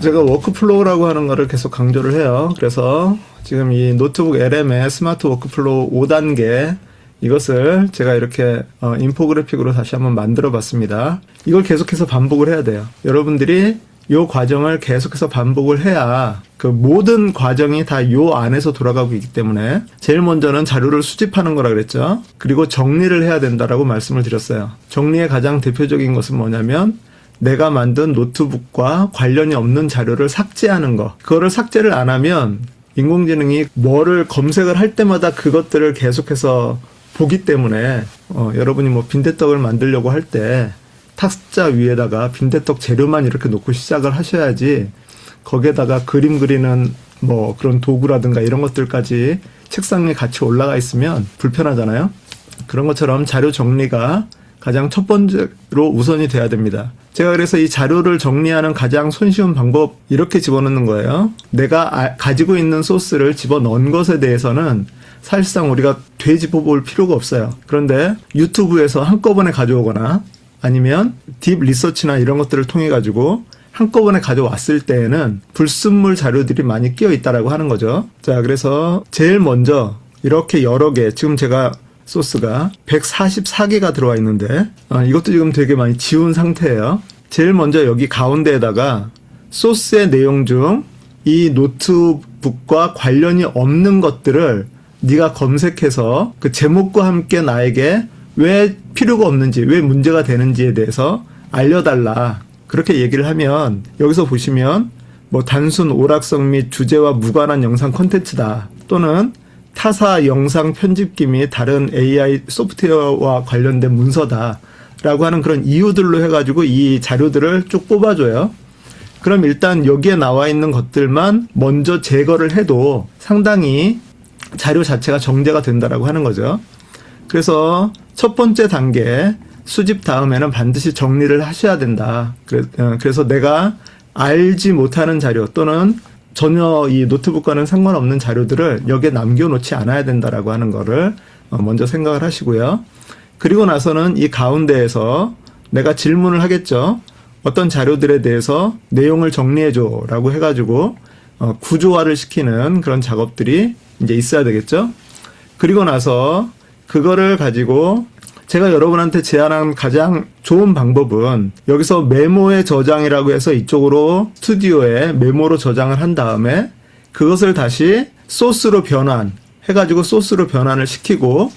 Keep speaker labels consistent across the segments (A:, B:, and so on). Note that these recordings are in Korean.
A: 제가 워크플로우라고 하는 거를 계속 강조를 해요. 그래서 지금 이 노트북 LM의 스마트 워크플로우 5단계 이것을 제가 이렇게 인포그래픽으로 다시 한번 만들어 봤습니다. 이걸 계속해서 반복을 해야 돼요. 여러분들이 이 과정을 계속해서 반복을 해야 그 모든 과정이 다 이 안에서 돌아가고 있기 때문에 제일 먼저는 자료를 수집하는 거라 그랬죠. 그리고 정리를 해야 된다라고 말씀을 드렸어요. 정리의 가장 대표적인 것은 뭐냐면 내가 만든 노트북과 관련이 없는 자료를 삭제하는 거. 그거를 삭제를 안 하면 인공지능이 뭐를 검색을 할 때마다 그것들을 계속해서 보기 때문에 여러분이 뭐 빈대떡을 만들려고 할 때 탁자 위에다가 빈대떡 재료만 이렇게 놓고 시작을 하셔야지 거기에다가 그림 그리는 뭐 그런 도구라든가 이런 것들까지 책상에 같이 올라가 있으면 불편하잖아요. 그런 것처럼 자료 정리가 가장 첫 번째로 우선이 돼야 됩니다. 제가 그래서 이 자료를 정리하는 가장 손쉬운 방법 이렇게 집어넣는 거예요. 내가 가지고 있는 소스를 집어넣은 것에 대해서는 사실상 우리가 되짚어 볼 필요가 없어요. 그런데 유튜브에서 한꺼번에 가져오거나 아니면 딥 리서치나 이런 것들을 통해 가지고 한꺼번에 가져왔을 때에는 불순물 자료들이 많이 끼어 있다라고 하는 거죠. 자, 그래서 제일 먼저 이렇게 여러 개, 지금 제가 소스가 144개가 들어와 있는데 이것도 지금 되게 많이 지운 상태예요. 제일 먼저 여기 가운데에다가 소스의 내용 중 이 노트북과 관련이 없는 것들을 네가 검색해서 그 제목과 함께 나에게 왜 필요가 없는지, 왜 문제가 되는지에 대해서 알려달라. 그렇게 얘기를 하면 여기서 보시면 뭐 단순 오락성 및 주제와 무관한 영상 콘텐츠다. 또는 타사 영상 편집기 및 다른 AI 소프트웨어와 관련된 문서다. 라고 하는 그런 이유들로 해가지고 이 자료들을 쭉 뽑아줘요. 그럼 일단 여기에 나와 있는 것들만 먼저 제거를 해도 상당히 자료 자체가 정제가 된다라고 하는 거죠. 그래서 첫 번째 단계 수집 다음에는 반드시 정리를 하셔야 된다. 그래서 내가 알지 못하는 자료 또는 전혀 이 노트북과는 상관없는 자료들을 여기에 남겨놓지 않아야 된다라고 하는 거를 먼저 생각을 하시고요. 그리고 나서는 이 가운데에서 내가 질문을 하겠죠. 어떤 자료들에 대해서 내용을 정리해줘 라고 해가지고 구조화를 시키는 그런 작업들이 이제 있어야 되겠죠. 그리고 나서 그거를 가지고 제가 여러분한테 제안한 가장 좋은 방법은 여기서 메모의 저장이라고 해서 이쪽으로 스튜디오에 메모로 저장을 한 다음에 그것을 다시 소스로 해가지고 소스로 변환을 시키고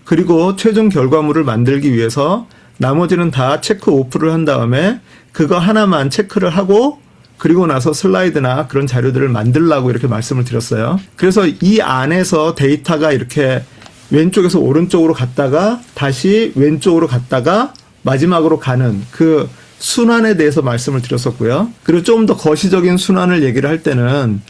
A: 그리고 최종 결과물을 만들기 위해서 나머지는 다 체크 오프를 한 다음에 그거 하나만 체크를 하고 그리고 나서 슬라이드나 그런 자료들을 만들라고 이렇게 말씀을 드렸어요. 그래서 이 안에서 데이터가 이렇게 왼쪽에서 오른쪽으로 갔다가 다시 왼쪽으로 갔다가 마지막으로 가는 그 순환에 대해서 말씀을 드렸었고요. 그리고 좀 더 거시적인 순환을 얘기를 할 때는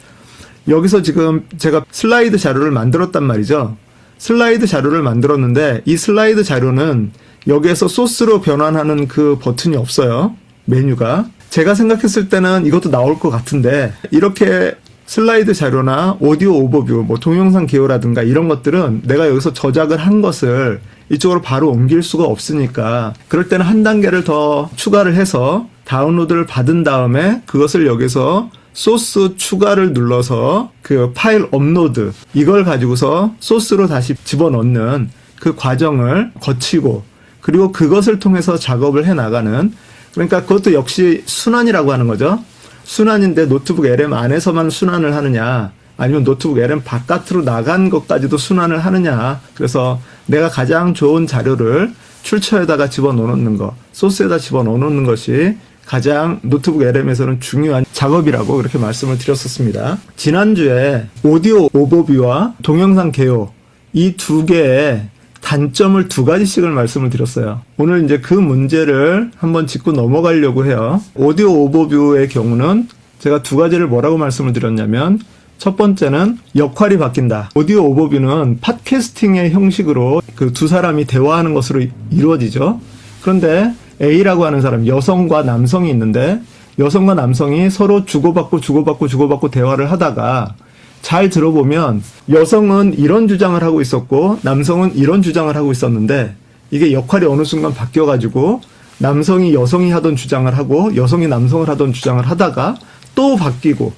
A: 여기서 지금 제가 슬라이드 자료를 만들었단 말이죠. 슬라이드 자료를 만들었는데 이 슬라이드 자료는 여기에서 소스로 변환하는 그 버튼이 없어요. 메뉴가. 제가 생각했을 때는 이것도 나올 것 같은데 이렇게 슬라이드 자료나 오디오 오버뷰, 뭐 동영상 개요라든가 이런 것들은 내가 여기서 저작을 한 것을 이쪽으로 바로 옮길 수가 없으니까 그럴 때는 한 단계를 더 추가를 해서 다운로드를 받은 다음에 그것을 여기서 소스 추가를 눌러서 그 파일 업로드 이걸 가지고서 소스로 다시 집어넣는 그 과정을 거치고 그리고 그것을 통해서 작업을 해나가는 그러니까 그것도 역시 순환이라고 하는 거죠. 순환인데 노트북 LM 안에서만 순환을 하느냐 아니면 노트북 LM 바깥으로 나간 것까지도 순환을 하느냐 그래서 내가 가장 좋은 자료를 출처에다가 집어넣는 거 소스에다 집어넣는 것이 가장 노트북 LM에서는 중요한 작업이라고 그렇게 말씀을 드렸었습니다. 지난주에 오디오 오버뷰와 동영상 개요 이 두 개의 단점을 두 가지씩을 말씀을 드렸어요. 오늘 이제 그 문제를 한번 짚고 넘어가려고 해요. 오디오 오버뷰의 경우는 제가 두 가지를 뭐라고 말씀을 드렸냐면 첫 번째는 역할이 바뀐다. 오디오 오버뷰는 팟캐스팅의 형식으로 그 두 사람이 대화하는 것으로 이루어지죠. 그런데 A라고 하는 사람, 여성과 남성이 있는데 여성과 남성이 서로 주고받고 대화를 하다가 잘 들어보면 여성은 이런 주장을 하고 있었고 남성은 이런 주장을 하고 있었는데 이게 역할이 어느 순간 바뀌어가지고 남성이 여성이 하던 주장을 하고 여성이 남성을 하던 주장을 하다가 또 바뀌고,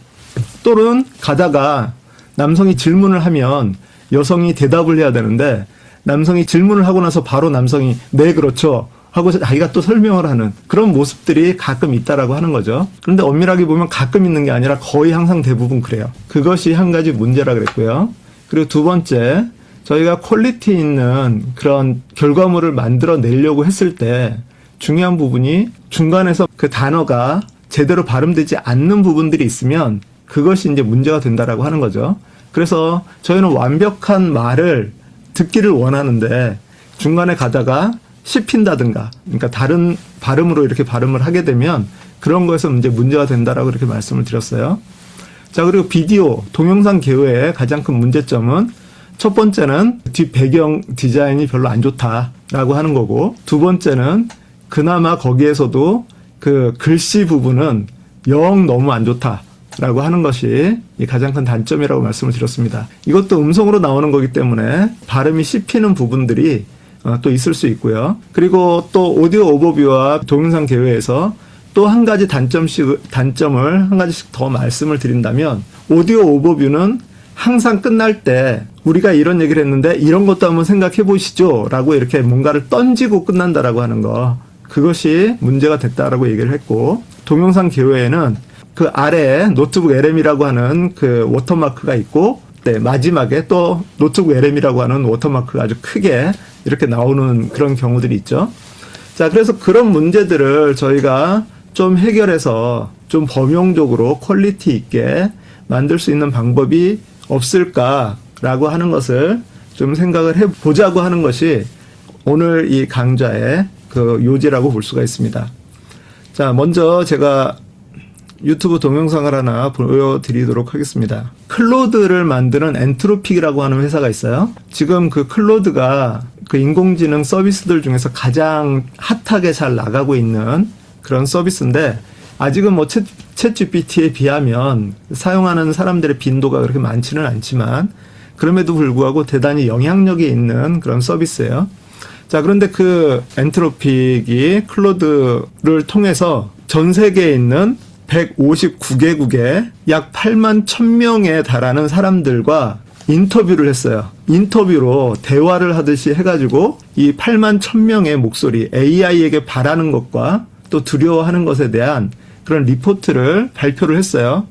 A: 또는 가다가 남성이 질문을 하면 여성이 대답을 해야 되는데 남성이 질문을 하고 나서 바로 남성이 네 그렇죠 하고 자기가 또 설명을 하는 그런 모습들이 가끔 있다라고 하는 거죠. 그런데 엄밀하게 보면 가끔 있는 게 아니라 거의 항상 대부분 그래요. 그것이 한 가지 문제라 그랬고요. 그리고 두 번째, 저희가 퀄리티 있는 그런 결과물을 만들어내려고 했을 때 중요한 부분이 중간에서 그 단어가 제대로 발음되지 않는 부분들이 있으면 그것이 이제 문제가 된다라고 하는 거죠. 그래서 저희는 완벽한 말을 듣기를 원하는데 중간에 가다가 씹힌다든가, 그러니까 다른 발음으로 이렇게 발음을 하게 되면 그런 거에서 이제 문제가 된다라고 이렇게 말씀을 드렸어요. 자, 그리고 비디오, 동영상 개요의 가장 큰 문제점은 첫 번째는 뒷 배경 디자인이 별로 안 좋다라고 하는 거고, 두 번째는 그나마 거기에서도 그 글씨 부분은 영 너무 안 좋다라고 하는 것이 가장 큰 단점이라고 말씀을 드렸습니다. 이것도 음성으로 나오는 거기 때문에 발음이 씹히는 부분들이 또 있을 수 있고요. 그리고 또 오디오 오버뷰와 동영상 개요에서 또 한 가지 단점을 한 가지씩 더 말씀을 드린다면, 오디오 오버뷰는 항상 끝날 때 우리가 이런 얘기를 했는데 이런 것도 한번 생각해 보시죠 라고 이렇게 뭔가를 던지고 끝난다라고 하는 거, 그것이 문제가 됐다라고 얘기를 했고, 동영상 개요에는 그 아래에 노트북 LM이라고 하는 그 워터마크가 있고, 네, 마지막에 또 노트북 LM이라고 하는 워터마크가 아주 크게 이렇게 나오는 그런 경우들이 있죠. 자, 그래서 그런 문제들을 저희가 좀 해결해서 좀 범용적으로 퀄리티 있게 만들 수 있는 방법이 없을까라고 하는 것을 좀 생각을 해보자고 하는 것이 오늘 이 강좌의 그 요지라고 볼 수가 있습니다. 자, 먼저 제가 유튜브 동영상을 하나 보여드리도록 하겠습니다. 클로드를 만드는 엔트로픽이라고 하는 회사가 있어요. 지금 그 클로드가 그 인공지능 서비스들 중에서 가장 핫하게 잘 나가고 있는 그런 서비스인데, 아직은 뭐 챗 GPT에 비하면 사용하는 사람들의 빈도가 그렇게 많지는 않지만 그럼에도 불구하고 대단히 영향력이 있는 그런 서비스예요. 자, 그런데 그 엔트로픽이 클로드를 통해서 전 세계에 있는 159개국에 약 8만 1000명에 달하는 사람들과 인터뷰를 했어요. 인터뷰로 대화를 하듯이 해가지고 이 8만 1000명의 목소리, AI에게 바라는 것과 또 두려워하는 것에 대한 그런 리포트를 발표를 했어요.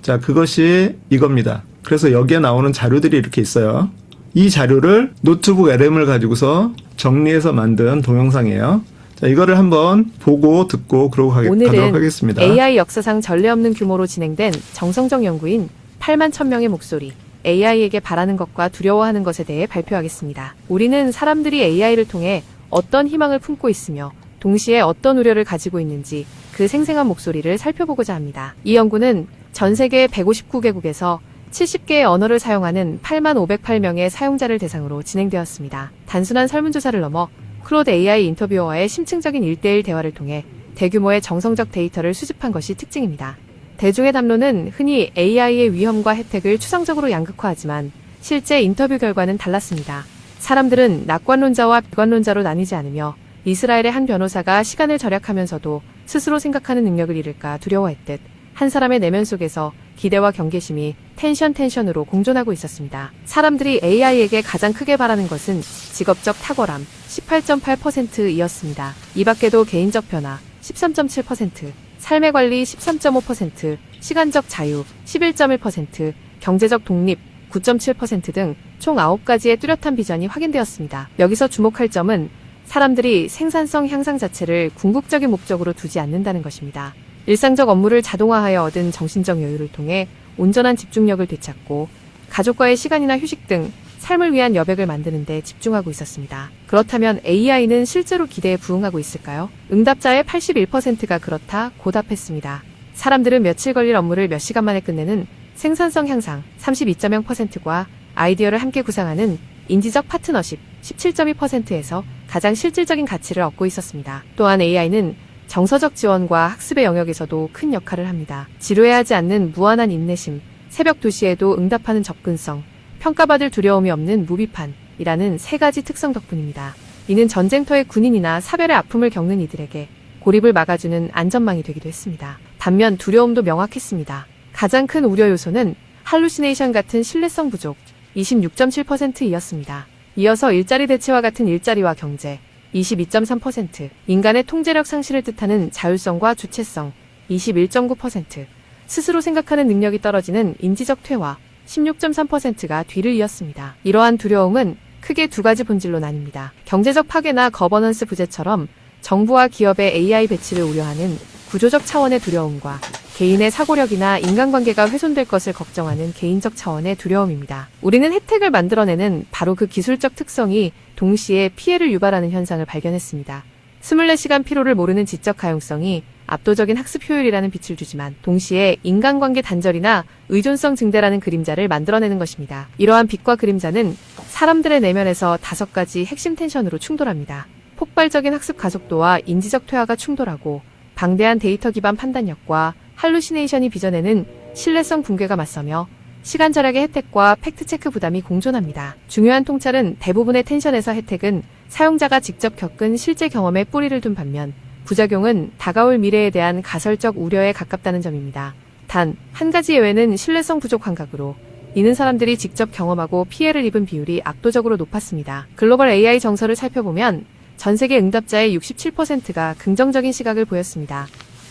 A: 자, 그것이 이겁니다. 그래서 여기에 나오는 자료들이 이렇게 있어요. 이 자료를 노트북 LM을 가지고서 정리해서 만든 동영상이에요. 자, 이거를 한번 보고 듣고 그러고 가도록 하겠습니다.
B: AI 역사상 전례 없는 규모로 진행된 정성적 연구인 8만 1000명의 목소리, AI에게 바라는 것과 두려워하는 것에 대해 발표하겠습니다. 우리는 사람들이 AI를 통해 어떤 희망을 품고 있으며 동시에 어떤 우려를 가지고 있는지 그 생생한 목소리를 살펴보고자 합니다. 이 연구는 전 세계 159개국에서 70개의 언어를 사용하는 8만 508명의 사용자를 대상으로 진행되었습니다. 단순한 설문조사를 넘어 클로드 AI 인터뷰어와의 심층적인 1:1 대화를 통해 대규모의 정성적 데이터를 수집한 것이 특징입니다. 대중의 담론은 흔히 AI의 위험과 혜택을 추상적으로 양극화하지만 실제 인터뷰 결과는 달랐습니다. 사람들은 낙관론자와 비관론자로 나뉘지 않으며 이스라엘의 한 변호사가 시간을 절약하면서도 스스로 생각하는 능력을 잃을까 두려워했듯 한 사람의 내면 속에서 기대와 경계심이 텐션으로 공존하고 있었습니다. 사람들이 AI에게 가장 크게 바라는 것은 직업적 탁월함 18.8%이었습니다. 이 밖에도 개인적 변화 13.7%, 삶의 관리 13.5%, 시간적 자유 11.1%, 경제적 독립 9.7% 등 총 9가지의 뚜렷한 비전이 확인되었습니다. 여기서 주목할 점은 사람들이 생산성 향상 자체를 궁극적인 목적으로 두지 않는다는 것입니다. 일상적 업무를 자동화하여 얻은 정신적 여유를 통해 온전한 집중력을 되찾고 가족과의 시간이나 휴식 등 삶을 위한 여백을 만드는 데 집중하고 있었습니다. 그렇다면 AI는 실제로 기대에 부응하고 있을까요? 응답자의 81%가 그렇다고 답했습니다. 사람들은 며칠 걸릴 업무를 몇 시간 만에 끝내는 생산성 향상 32.0%과 아이디어를 함께 구상하는 인지적 파트너십 17.2%에서 가장 실질적인 가치를 얻고 있었습니다. 또한 AI는 정서적 지원과 학습의 영역에서도 큰 역할을 합니다. 지루해하지 않는 무한한 인내심, 새벽 2시에도 응답하는 접근성, 평가받을 두려움이 없는 무비판이라는 세 가지 특성 덕분입니다. 이는 전쟁터의 군인이나 사별의 아픔을 겪는 이들에게 고립을 막아주는 안전망이 되기도 했습니다. 반면 두려움도 명확했습니다. 가장 큰 우려 요소는 할루시네이션 같은 신뢰성 부족 26.7%이었습니다. 이어서 일자리 대체와 같은 일자리와 경제 22.3%, 인간의 통제력 상실을 뜻하는 자율성과 주체성 21.9%, 스스로 생각하는 능력이 떨어지는 인지적 퇴화 16.3%가 뒤를 이었습니다. 이러한 두려움은 크게 두 가지 본질로 나뉩니다. 경제적 파괴나 거버넌스 부재처럼 정부와 기업의 AI 배치를 우려하는 구조적 차원의 두려움과 개인의 사고력이나 인간관계가 훼손될 것을 걱정하는 개인적 차원의 두려움입니다. 우리는 혜택을 만들어내는 바로 그 기술적 특성이 동시에 피해를 유발하는 현상을 발견했습니다. 24시간 피로를 모르는 지적 가용성이 압도적인 학습 효율이라는 빛을 주지만 동시에 인간관계 단절이나 의존성 증대라는 그림자를 만들어내는 것입니다. 이러한 빛과 그림자는 사람들의 내면에서 5가지 핵심 텐션으로 충돌합니다. 폭발적인 학습 가속도와 인지적 퇴화가 충돌하고 방대한 데이터 기반 판단력과 할루시네이션이 빚어내는 신뢰성 붕괴가 맞서며 시간 절약의 혜택과 팩트체크 부담이 공존합니다. 중요한 통찰은 대부분의 텐션에서 혜택은 사용자가 직접 겪은 실제 경험에 뿌리를 둔 반면 부작용은 다가올 미래에 대한 가설적 우려에 가깝다는 점입니다. 단, 한 가지 예외는 신뢰성 부족 환각으로 이는 사람들이 직접 경험하고 피해를 입은 비율이 압도적으로 높았습니다. 글로벌 AI 정서를 살펴보면 전 세계 응답자의 67%가 긍정적인 시각을 보였습니다.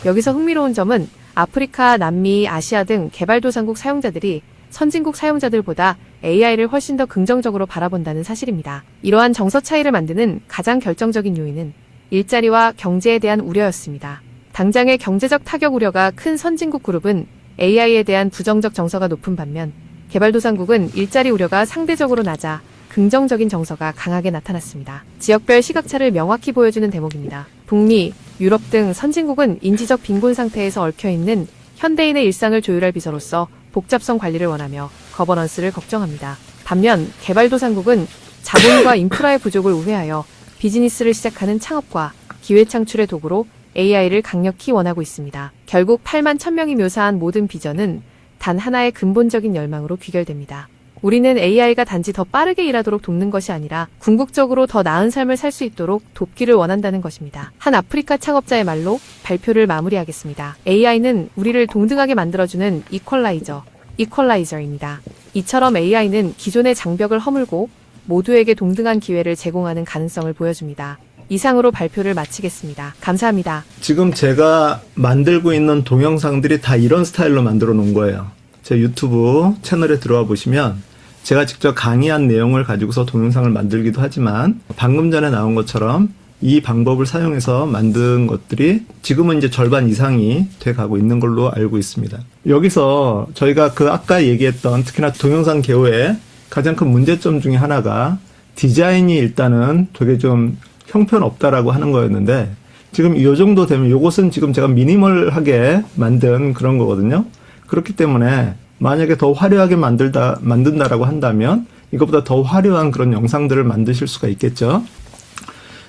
B: 여기서 흥미로운 점은 아프리카, 남미, 아시아 등 개발도상국 사용자들이 선진국 사용자들보다 AI를 훨씬 더 긍정적으로 바라본다는 사실입니다. 이러한 정서 차이를 만드는 가장 결정적인 요인은 일자리와 경제에 대한 우려였습니다. 당장의 경제적 타격 우려가 큰 선진국 그룹은 AI에 대한 부정적 정서가 높은 반면 개발도상국은 일자리 우려가 상대적으로 낮아 긍정적인 정서가 강하게 나타났습니다. 지역별 시각차를 명확히 보여주는 대목입니다. 북미, 유럽 등 선진국은 인지적 빈곤 상태에서 얽혀있는 현대인의 일상을 조율할 비서로서 복잡성 관리를 원하며 거버넌스를 걱정합니다. 반면 개발도상국은 자본과 인프라의 부족을 우회하여 비즈니스를 시작하는 창업과 기회 창출의 도구로 AI를 강력히 원하고 있습니다. 결국 8만 1000명이 묘사한 모든 비전은 단 하나의 근본적인 열망으로 귀결됩니다. 우리는 AI가 단지 더 빠르게 일하도록 돕는 것이 아니라 궁극적으로 더 나은 삶을 살 수 있도록 돕기를 원한다는 것입니다. 한 아프리카 창업자의 말로 발표를 마무리하겠습니다. AI는 우리를 동등하게 만들어주는 이퀄라이저입니다. 이처럼 AI는 기존의 장벽을 허물고 모두에게 동등한 기회를 제공하는 가능성을 보여줍니다. 이상으로 발표를 마치겠습니다. 감사합니다.
A: 지금 제가 만들고 있는 동영상들이 다 이런 스타일로 만들어 놓은 거예요. 제 유튜브 채널에 들어와 보시면 제가 직접 강의한 내용을 가지고서 동영상을 만들기도 하지만 방금 전에 나온 것처럼 이 방법을 사용해서 만든 것들이 지금은 이제 절반 이상이 돼 가고 있는 걸로 알고 있습니다. 여기서 저희가 그 아까 얘기했던 특히나 동영상 개요의 가장 큰 문제점 중에 하나가 디자인이 일단은 되게 좀 형편없다라고 하는 거였는데 지금 이 정도 되면 이것은 지금 제가 미니멀하게 만든 그런 거거든요. 그렇기 때문에 만약에 더 화려하게 만든다라고 한다면 이것보다 더 화려한 그런 영상들을 만드실 수가 있겠죠.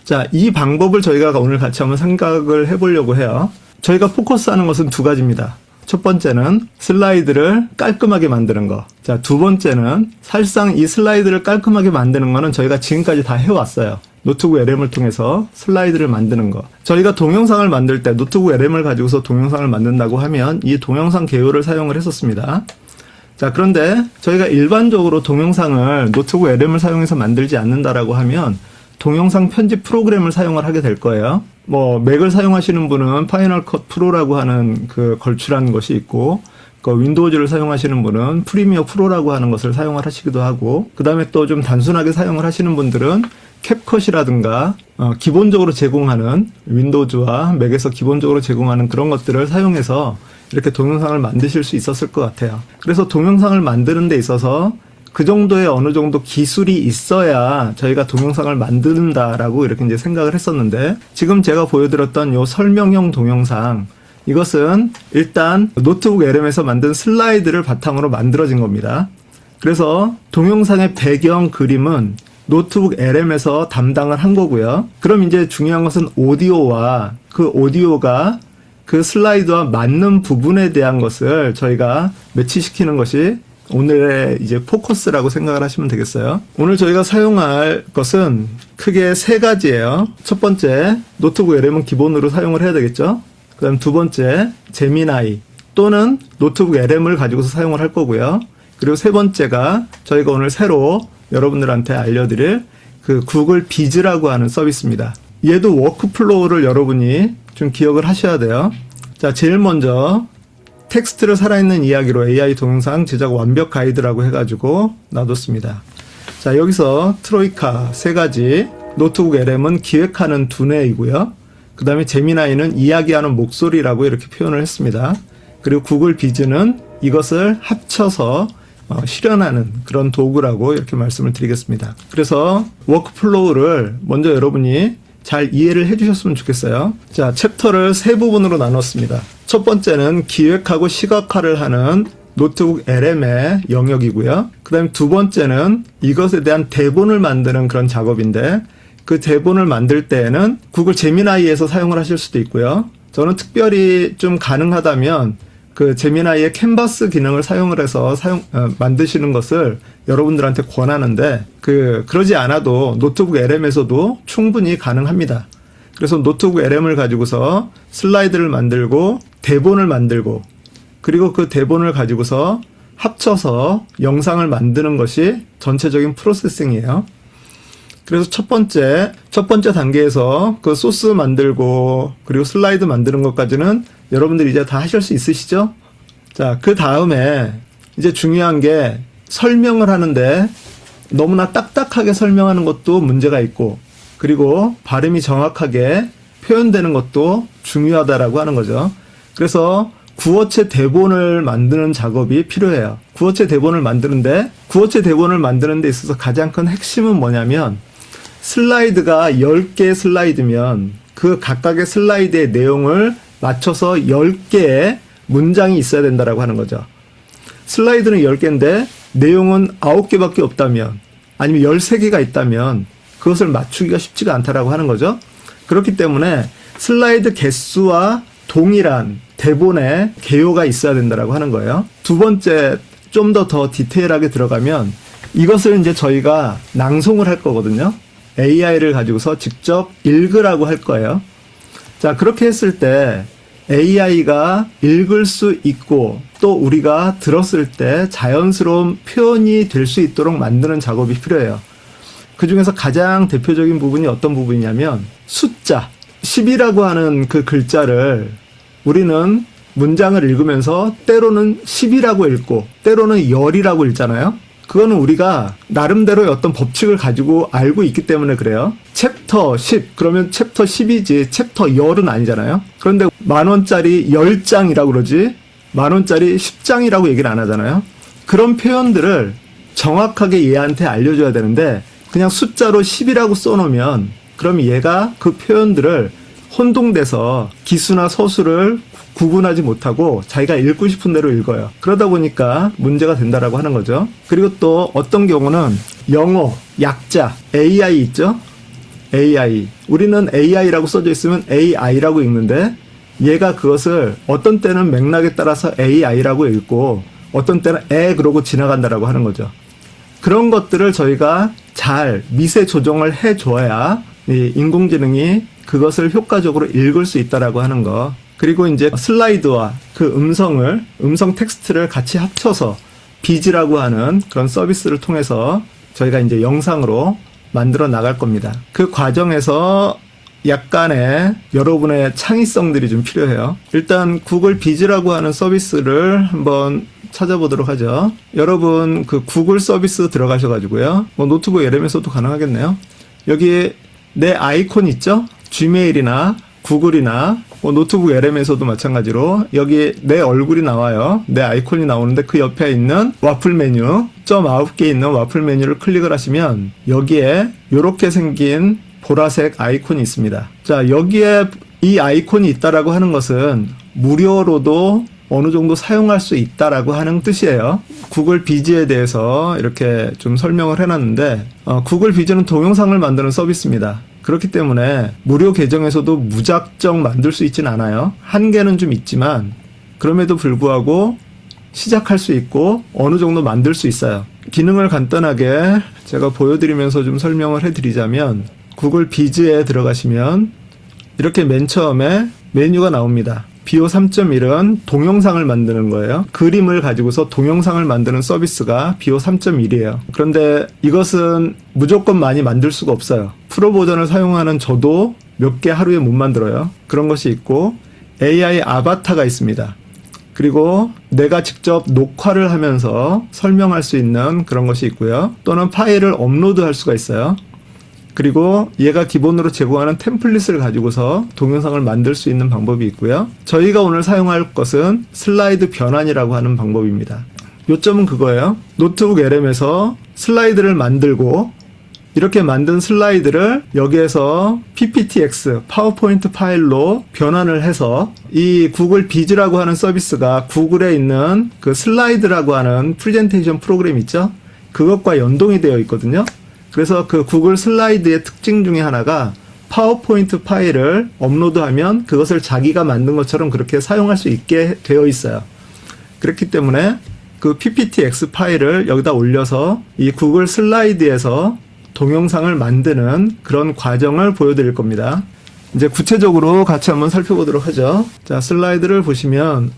A: 자, 이 방법을 저희가 오늘 같이 한번 생각을 해보려고 해요. 저희가 포커스하는 것은 두 가지입니다. 첫 번째는 슬라이드를 깔끔하게 만드는 거. 자, 두 번째는 사실상 이 슬라이드를 깔끔하게 만드는 거는 저희가 지금까지 다 해왔어요. 노트북 LM을 통해서 슬라이드를 만드는 거. 저희가 동영상을 만들 때 노트북 LM을 가지고서 동영상을 만든다고 하면 이 동영상 개요를 사용을 했었습니다. 자, 그런데 저희가 일반적으로 동영상을 노트북 LM을 사용해서 만들지 않는다라고 하면 동영상 편집 프로그램을 사용을 하게 될 거예요. 맥을 사용하시는 분은 파이널 컷 프로라고 하는 그 걸출한 것이 있고, 그 윈도우즈를 사용하시는 분은 프리미어 프로라고 하는 것을 사용을 하시기도 하고, 그 다음에 또 좀 단순하게 사용을 하시는 분들은 캡컷이라든가 기본적으로 제공하는 윈도우즈와 맥에서 기본적으로 제공하는 그런 것들을 사용해서 이렇게 동영상을 만드실 수 있었을 것 같아요. 그래서 동영상을 만드는 데 있어서 그 정도의 어느 정도 기술이 있어야 저희가 동영상을 만든다라고 이렇게 이제 생각을 했었는데, 지금 제가 보여드렸던 요 설명형 동영상, 이것은 일단 노트북 LM에서 만든 슬라이드를 바탕으로 만들어진 겁니다. 그래서 동영상의 배경 그림은 노트북 LM에서 담당을 한 거고요. 그럼 이제 중요한 것은 오디오와 그 오디오가 그 슬라이드와 맞는 부분에 대한 것을 저희가 매치시키는 것이 오늘의 이제 포커스라고 생각을 하시면 되겠어요. 오늘 저희가 사용할 것은 크게 세 가지예요. 첫 번째, 노트북 LM은 기본으로 사용을 해야 되겠죠. 그다음 두 번째 제미나이 또는 노트북 LM을 가지고서 사용을 할 거고요. 그리고 세 번째가 저희가 오늘 새로 여러분들한테 알려드릴 그 구글 비즈라고 하는 서비스입니다. 얘도 워크플로우를 여러분이 좀 기억을 하셔야 돼요. 자, 제일 먼저 텍스트를 살아있는 이야기로 AI 동영상 제작 완벽 가이드라고 해가지고 놔뒀습니다. 자, 여기서 트로이카 세 가지, 노트북 LM은 기획하는 두뇌이고요. 그 다음에 제미나이는 이야기하는 목소리라고 이렇게 표현을 했습니다. 그리고 구글 비즈는 이것을 합쳐서 실현하는 그런 도구라고 이렇게 말씀을 드리겠습니다. 그래서 워크플로우를 먼저 여러분이 잘 이해를 해주셨으면 좋겠어요. 자, 챕터를 세 부분으로 나눴습니다. 첫 번째는 기획하고 시각화를 하는 노트북 LM의 영역이고요. 그 다음에 두 번째는 이것에 대한 대본을 만드는 그런 작업인데 그 대본을 만들 때에는 구글 제미나이에서 사용을 하실 수도 있고요. 저는 특별히 좀 가능하다면 그 제미나이의 캔버스 기능을 사용을 해서 만드시는 것을 여러분들한테 권하는데 그러지 않아도 노트북 LM에서도 충분히 가능합니다. 그래서 노트북 LM을 가지고서 슬라이드를 만들고 대본을 만들고 그리고 그 대본을 가지고서 합쳐서 영상을 만드는 것이 전체적인 프로세싱이에요. 그래서 첫 번째 단계에서 그 소스 만들고 그리고 슬라이드 만드는 것까지는 여러분들이 이제 다 하실 수 있으시죠? 자, 그 다음에 이제 중요한 게 설명을 하는데 너무나 딱딱하게 설명하는 것도 문제가 있고 그리고 발음이 정확하게 표현되는 것도 중요하다라고 하는 거죠. 그래서 구어체 대본을 만드는 작업이 필요해요. 구어체 대본을 만드는데 데 있어서 가장 큰 핵심은 뭐냐면 슬라이드가 10개의 슬라이드면 그 각각의 슬라이드의 내용을 맞춰서 10개의 문장이 있어야 된다라고 하는 거죠. 슬라이드는 10개인데 내용은 9개밖에 없다면 아니면 13개가 있다면 그것을 맞추기가 쉽지가 않다라고 하는 거죠. 그렇기 때문에 슬라이드 개수와 동일한 대본의 개요가 있어야 된다라고 하는 거예요. 두 번째, 좀 더 디테일하게 들어가면 이것을 이제 저희가 낭송을 할 거거든요. AI를 가지고서 직접 읽으라고 할 거예요. 자, 그렇게 했을 때 AI가 읽을 수 있고 또 우리가 들었을 때 자연스러운 표현이 될 수 있도록 만드는 작업이 필요해요. 그 중에서 가장 대표적인 부분이 어떤 부분이냐면 숫자 10이라고 하는 그 글자를 우리는 문장을 읽으면서 때로는 10이라고 읽고 때로는 열이라고 읽잖아요. 그거는 우리가 나름대로의 어떤 법칙을 가지고 알고 있기 때문에 그래요. 챕터 10 그러면 챕터 10이지 챕터 열은 아니잖아요. 그런데 10,000원짜리 10장이라고 그러지 10,000원짜리 10장이라고 얘기를 안 하잖아요. 그런 표현들을 정확하게 얘한테 알려줘야 되는데 그냥 숫자로 10이라고 써놓으면 그럼 얘가 그 표현들을 혼동돼서 기수나 서술을 구분하지 못하고 자기가 읽고 싶은 대로 읽어요. 그러다 보니까 문제가 된다라고 하는 거죠. 그리고 또 어떤 경우는 영어, 약자, AI 있죠? AI. 우리는 AI라고 써져 있으면 AI라고 읽는데 얘가 그것을 어떤 때는 맥락에 따라서 AI라고 읽고 어떤 때는 그러고 지나간다라고 하는 거죠. 그런 것들을 저희가 잘 미세 조정을 해줘야 이 인공지능이 그것을 효과적으로 읽을 수 있다라고 하는 거. 그리고 이제 슬라이드와 그 음성 텍스트를 같이 합쳐서 비즈라고 하는 그런 서비스를 통해서 저희가 이제 영상으로 만들어 나갈 겁니다. 그 과정에서 약간의 여러분의 창의성들이 좀 필요해요. 일단 구글 비즈라고 하는 서비스를 한번 찾아보도록 하죠. 여러분 그 구글 서비스 들어가셔가지고요. 뭐 노트북 LM에서도 가능하겠네요. 여기 내 아이콘 있죠? 지메일이나 구글이나 뭐 노트북 LM에서도 마찬가지로 여기 내 얼굴이 나와요. 내 아이콘이 나오는데 그 옆에 있는 와플 메뉴 9개 있는 와플 메뉴를 클릭을 하시면 여기에 이렇게 생긴 보라색 아이콘이 있습니다. 자, 여기에 이 아이콘이 있다라고 하는 것은 무료로도 어느 정도 사용할 수 있다라고 하는 뜻이에요. 구글 비즈에 대해서 이렇게 좀 설명을 해놨는데 구글 비즈는 동영상을 만드는 서비스입니다. 그렇기 때문에 무료 계정에서도 무작정 만들 수 있진 않아요. 한계는 좀 있지만 그럼에도 불구하고 시작할 수 있고 어느 정도 만들 수 있어요. 기능을 간단하게 제가 보여드리면서 좀 설명을 해드리자면 구글 비즈에 들어가시면 이렇게 맨 처음에 메뉴가 나옵니다. BO 3.1은 동영상을 만드는 거예요. 그림을 가지고서 동영상을 만드는 서비스가 BO 3.1이에요. 그런데 이것은 무조건 많이 만들 수가 없어요. 프로 버전을 사용하는 저도 몇 개 하루에 못 만들어요. 그런 것이 있고 AI 아바타가 있습니다. 그리고 내가 직접 녹화를 하면서 설명할 수 있는 그런 것이 있고요. 또는 파일을 업로드할 수가 있어요. 그리고 얘가 기본으로 제공하는 템플릿을 가지고서 동영상을 만들 수 있는 방법이 있고요. 저희가 오늘 사용할 것은 슬라이드 변환이라고 하는 방법입니다. 요점은 그거예요. 노트북 LM에서 슬라이드를 만들고 이렇게 만든 슬라이드를 여기에서 PPTX, 파워포인트 파일로 변환을 해서 이 구글 비즈라고 하는 서비스가 구글에 있는 그 슬라이드라고 하는 프레젠테이션 프로그램 있죠? 그것과 연동이 되어 있거든요. 그래서 그 구글 슬라이드의 특징 중에 하나가 파워포인트 파일을 업로드하면 그것을 자기가 만든 것처럼 그렇게 사용할 수 있게 되어 있어요. 그렇기 때문에 그 PPTX 파일을 여기다 올려서 이 구글 슬라이드에서 동영상을 만드는 그런 과정을 보여드릴 겁니다. 이제 구체적으로 같이 한번 살펴보도록 하죠. 자, 슬라이드를 보시면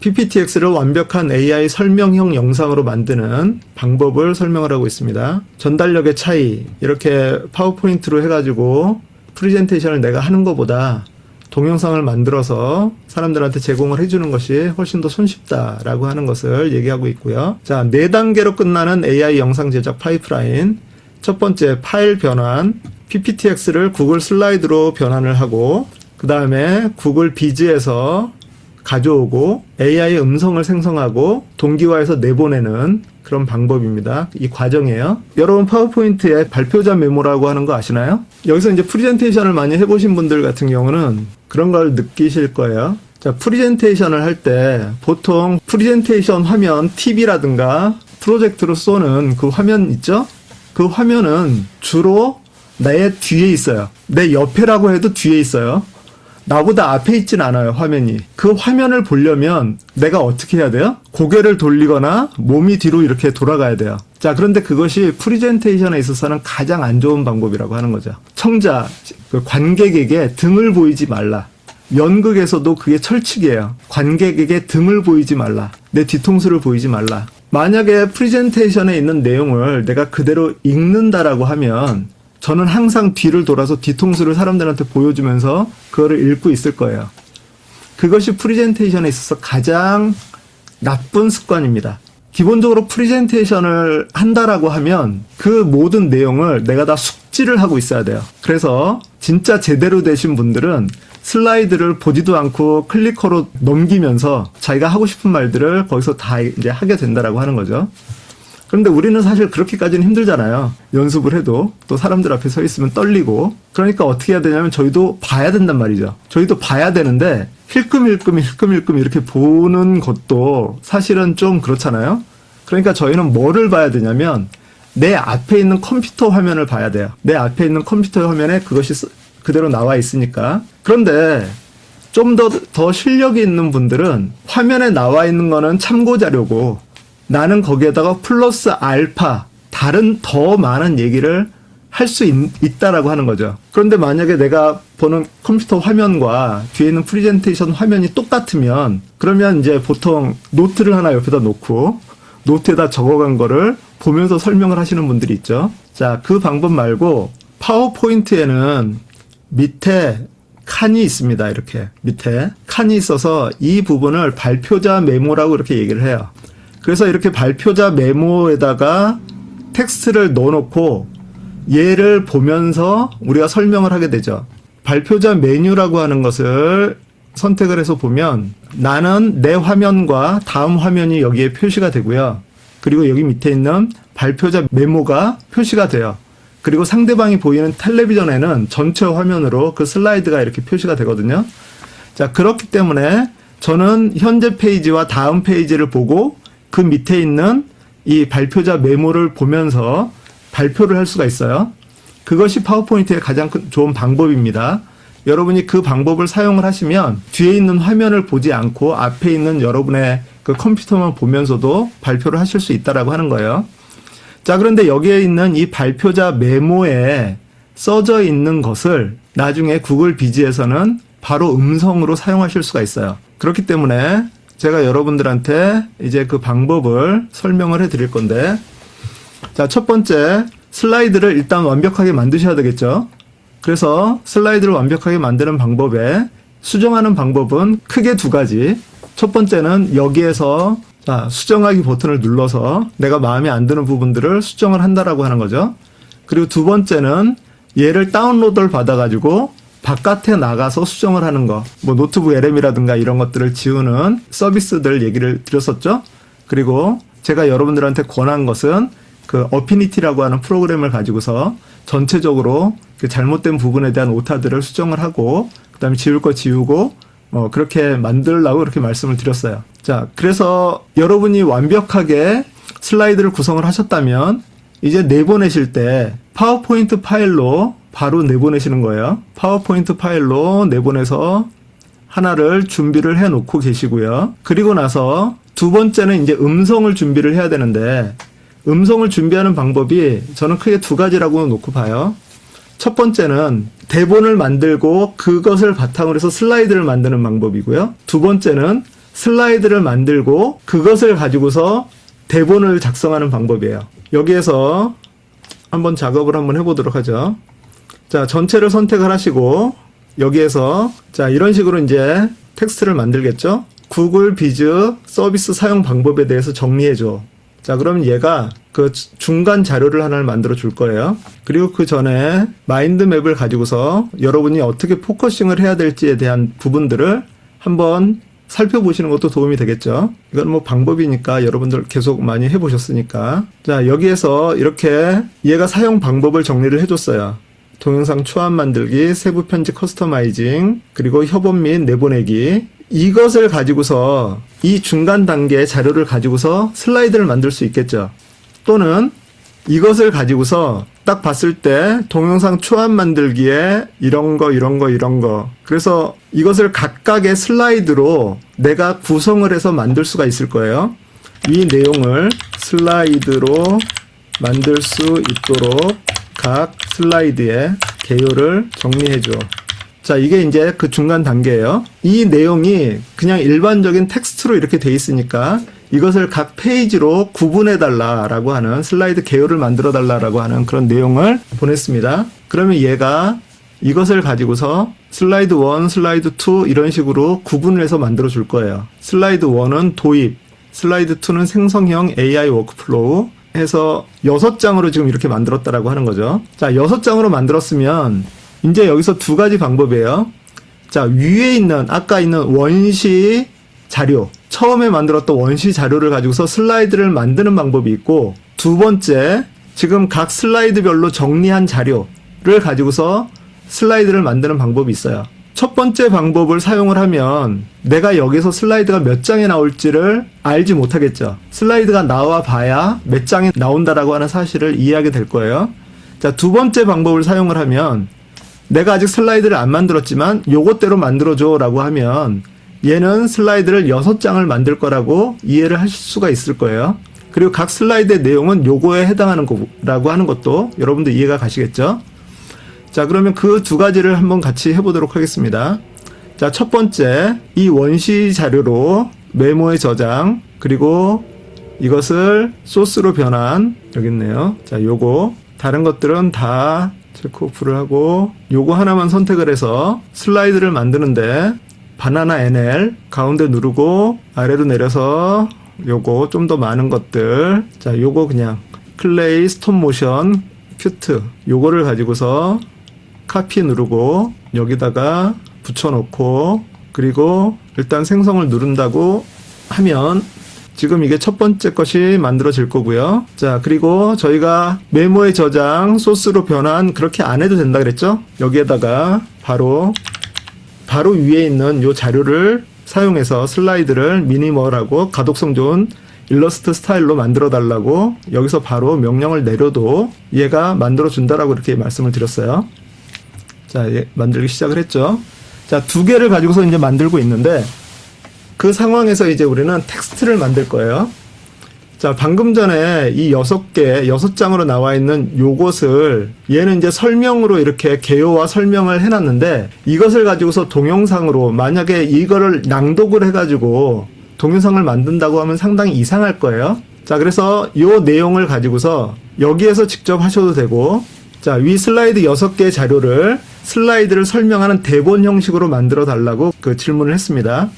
A: PPTX를 완벽한 AI 설명형 영상으로 만드는 방법을 설명을 하고 있습니다. 전달력의 차이, 이렇게 파워포인트로 해가지고 프레젠테이션을 내가 하는 것보다 동영상을 만들어서 사람들한테 제공을 해주는 것이 훨씬 더 손쉽다라고 하는 것을 얘기하고 있고요. 자, 4단계로 끝나는 AI 영상 제작 파이프라인. 첫 번째, 파일 변환, PPTX를 구글 슬라이드로 변환을 하고, 그 다음에 구글 비즈에서 가져오고 AI 음성을 생성하고 동기화해서 내보내는 그런 방법입니다. 이 과정이에요. 여러분 파워포인트에 발표자 메모라고 하는 거 아시나요? 여기서 이제 프레젠테이션을 많이 해보신 분들 같은 경우는 그런 걸 느끼실 거예요. 자, 프레젠테이션을 할 때 보통 프레젠테이션 화면 TV라든가 프로젝트로 쏘는 그 화면 있죠? 그 화면은 주로 내 뒤에 있어요. 내 옆에라고 해도 뒤에 있어요. 나보다 앞에 있진 않아요, 화면이. 그 화면을 보려면 내가 어떻게 해야 돼요? 고개를 돌리거나 몸이 뒤로 이렇게 돌아가야 돼요. 자, 그런데 그것이 프레젠테이션에 있어서는 가장 안 좋은 방법이라고 하는 거죠. 청자, 그 관객에게 등을 보이지 말라. 연극에서도 그게 철칙이에요. 관객에게 등을 보이지 말라. 내 뒤통수를 보이지 말라. 만약에 프레젠테이션에 있는 내용을 내가 그대로 읽는다라고 하면 저는 항상 뒤를 돌아서 뒤통수를 사람들한테 보여주면서 그거를 읽고 있을 거예요. 그것이 프레젠테이션에 있어서 가장 나쁜 습관입니다. 기본적으로 프레젠테이션을 한다라고 하면 그 모든 내용을 내가 다 숙지를 하고 있어야 돼요. 그래서 진짜 제대로 되신 분들은 슬라이드를 보지도 않고 클리커로 넘기면서 자기가 하고 싶은 말들을 거기서 다 이제 하게 된다라고 하는 거죠. 그런데 우리는 사실 그렇게까지는 힘들잖아요. 연습을 해도 또 사람들 앞에 서 있으면 떨리고. 그러니까 어떻게 해야 되냐면 저희도 봐야 된단 말이죠. 저희도 봐야 되는데 힐끔힐끔 이렇게 보는 것도 사실은 좀 그렇잖아요. 그러니까 저희는 뭐를 봐야 되냐면 내 앞에 있는 컴퓨터 화면을 봐야 돼요. 내 앞에 있는 컴퓨터 화면에 그것이 그대로 나와 있으니까. 그런데 좀 더 실력이 있는 분들은 화면에 나와 있는 거는 참고 자료고 나는 거기에다가 플러스 알파 다른 더 많은 얘기를 할 수 있다라고 하는 거죠. 그런데 만약에 내가 보는 컴퓨터 화면과 뒤에 있는 프레젠테이션 화면이 똑같으면 그러면 이제 보통 노트를 하나 옆에다 놓고 노트에다 적어간 거를 보면서 설명을 하시는 분들이 있죠. 자, 그 방법 말고 파워포인트에는 밑에 칸이 있습니다. 이렇게 밑에 칸이 있어서 이 부분을 발표자 메모라고 이렇게 얘기를 해요. 그래서 이렇게 발표자 메모에다가 텍스트를 넣어놓고 얘를 보면서 우리가 설명을 하게 되죠. 발표자 메뉴라고 하는 것을 선택을 해서 보면 나는 내 화면과 다음 화면이 여기에 표시가 되고요. 그리고 여기 밑에 있는 발표자 메모가 표시가 돼요. 그리고 상대방이 보이는 텔레비전에는 전체 화면으로 그 슬라이드가 이렇게 표시가 되거든요. 자, 그렇기 때문에 저는 현재 페이지와 다음 페이지를 보고 그 밑에 있는 이 발표자 메모를 보면서 발표를 할 수가 있어요. 그것이 파워포인트의 가장 좋은 방법입니다. 여러분이 그 방법을 사용을 하시면 뒤에 있는 화면을 보지 않고 앞에 있는 여러분의 그 컴퓨터만 보면서도 발표를 하실 수 있다라고 하는 거예요. 자, 그런데 여기에 있는 이 발표자 메모에 써져 있는 것을 나중에 구글 비즈에서는 바로 음성으로 사용하실 수가 있어요. 그렇기 때문에 제가 여러분들한테 이제 그 방법을 설명을 해 드릴 건데, 자, 첫 번째, 슬라이드를 일단 완벽하게 만드셔야 되겠죠. 그래서 슬라이드를 완벽하게 만드는 방법에 수정하는 방법은 크게 두 가지. 첫 번째는 여기에서 수정하기 버튼을 눌러서 내가 마음에 안 드는 부분들을 수정을 한다라고 하는 거죠. 그리고 두 번째는 얘를 다운로드를 받아가지고 바깥에 나가서 수정을 하는 거. 뭐 노트북 LM이라든가 이런 것들을 지우는 서비스들 얘기를 드렸었죠. 그리고 제가 여러분들한테 권한 것은 그 어피니티라고 하는 프로그램을 가지고서 전체적으로 그 잘못된 부분에 대한 오타들을 수정을 하고 그다음에 지울 거 지우고 그렇게 만들라고 이렇게 말씀을 드렸어요. 자, 그래서 여러분이 완벽하게 슬라이드를 구성을 하셨다면 이제 내보내실 때 파워포인트 파일로 바로 내보내시는 거예요. 파워포인트 파일로 내보내서 하나를 준비를 해 놓고 계시고요. 그리고 나서 두 번째는 이제 음성을 준비를 해야 되는데, 음성을 준비하는 방법이 저는 크게 두 가지라고 놓고 봐요. 첫 번째는 대본을 만들고 그것을 바탕으로 해서 슬라이드를 만드는 방법이고요. 두 번째는 슬라이드를 만들고 그것을 가지고서 대본을 작성하는 방법이에요. 여기에서 한번 작업을 한번 해보도록 하죠. 자, 전체를 선택을 하시고 여기에서 자, 이런 식으로 이제 텍스트를 만들겠죠. 구글 비즈 서비스 사용 방법에 대해서 정리해줘. 자, 그러면 얘가 그 중간 자료를 하나를 만들어 줄 거예요. 그리고 그 전에 마인드맵을 가지고서 여러분이 어떻게 포커싱을 해야 될지에 대한 부분들을 한번 살펴보시는 것도 도움이 되겠죠. 이건 뭐 방법이니까 여러분들 계속 많이 해보셨으니까. 자, 여기에서 이렇게 얘가 사용 방법을 정리를 해줬어요. 동영상 초안 만들기, 세부 편집 커스터마이징, 그리고 협업 및 내보내기. 이것을 가지고서 이 중간 단계의 자료를 가지고서 슬라이드를 만들 수 있겠죠. 또는 이것을 가지고서 딱 봤을 때 동영상 초안 만들기에 이런 거. 그래서 이것을 각각의 슬라이드로 내가 구성을 해서 만들 수가 있을 거예요. 이 내용을 슬라이드로 만들 수 있도록 각 슬라이드에 개요를 정리해줘. 자, 이게 이제 그 중간 단계예요. 이 내용이 그냥 일반적인 텍스트로 이렇게 돼 있으니까 이것을 각 페이지로 구분해달라라고 하는 슬라이드 개요를 만들어달라라고 하는 그런 내용을 보냈습니다. 그러면 얘가 이것을 가지고서 슬라이드 1, 슬라이드 2 이런 식으로 구분을 해서 만들어 줄 거예요. 슬라이드 1은 도입, 슬라이드 2는 생성형 AI 워크플로우 해서 6장으로 지금 이렇게 만들었다라고 하는 거죠. 자, 6장으로 만들었으면 이제 여기서 두 가지 방법이에요. 자, 위에 있는 아까 있는 원시 자료, 처음에 만들었던 원시 자료를 가지고서 슬라이드를 만드는 방법이 있고, 두 번째 지금 각 슬라이드별로 정리한 자료를 가지고서 슬라이드를 만드는 방법이 있어요. 첫 번째 방법을 사용을 하면 내가 여기서 슬라이드가 몇 장에 나올지를 알지 못하겠죠. 슬라이드가 나와 봐야 몇 장이 나온다라고 하는 사실을 이해하게 될 거예요. 자, 두 번째 방법을 사용을 하면 내가 아직 슬라이드를 안 만들었지만 요것대로 만들어줘 라고 하면 얘는 슬라이드를 6장을 만들 거라고 이해를 하실 수가 있을 거예요. 그리고 각 슬라이드의 내용은 요거에 해당하는 거라고 하는 것도 여러분들 이해가 가시겠죠? 자, 그러면 그 두 가지를 한번 같이 해보도록 하겠습니다. 자, 첫 번째, 이 원시 자료로 메모에 저장, 그리고 이것을 소스로 변환, 여기 있네요. 자, 요거, 다른 것들은 다 체크오프를 하고, 요거 하나만 선택을 해서 슬라이드를 만드는데, 바나나 NL, 가운데 누르고, 아래로 내려서, 요거 좀 더 많은 것들, 자, 요거 그냥, 클레이, 스톱모션, 큐트, 요거를 가지고서, 카피 누르고 여기다가 붙여놓고 그리고 일단 생성을 누른다고 하면 지금 이게 첫 번째 것이 만들어질 거고요. 자, 그리고 저희가 메모의 저장, 소스로 변환 그렇게 안 해도 된다 그랬죠? 여기에다가 바로 위에 있는 요 자료를 사용해서 슬라이드를 미니멀하고 가독성 좋은 일러스트 스타일로 만들어 달라고 여기서 바로 명령을 내려도 얘가 만들어 준다라고 이렇게 말씀을 드렸어요. 자, 만들기 시작을 했죠. 자, 두 개를 가지고서 이제 만들고 있는데 그 상황에서 이제 우리는 텍스트를 만들 거예요. 자, 방금 전에 이 6장으로 나와 있는 요것을 얘는 이제 설명으로 이렇게 개요와 설명을 해놨는데 이것을 가지고서 동영상으로 만약에 이거를 낭독을 해가지고 동영상을 만든다고 하면 상당히 이상할 거예요. 자, 그래서 요 내용을 가지고서 여기에서 직접 하셔도 되고, 자, 위 슬라이드 6개의 자료를 슬라이드를 설명하는 대본 형식으로 만들어 달라고 그 질문을 했습니다.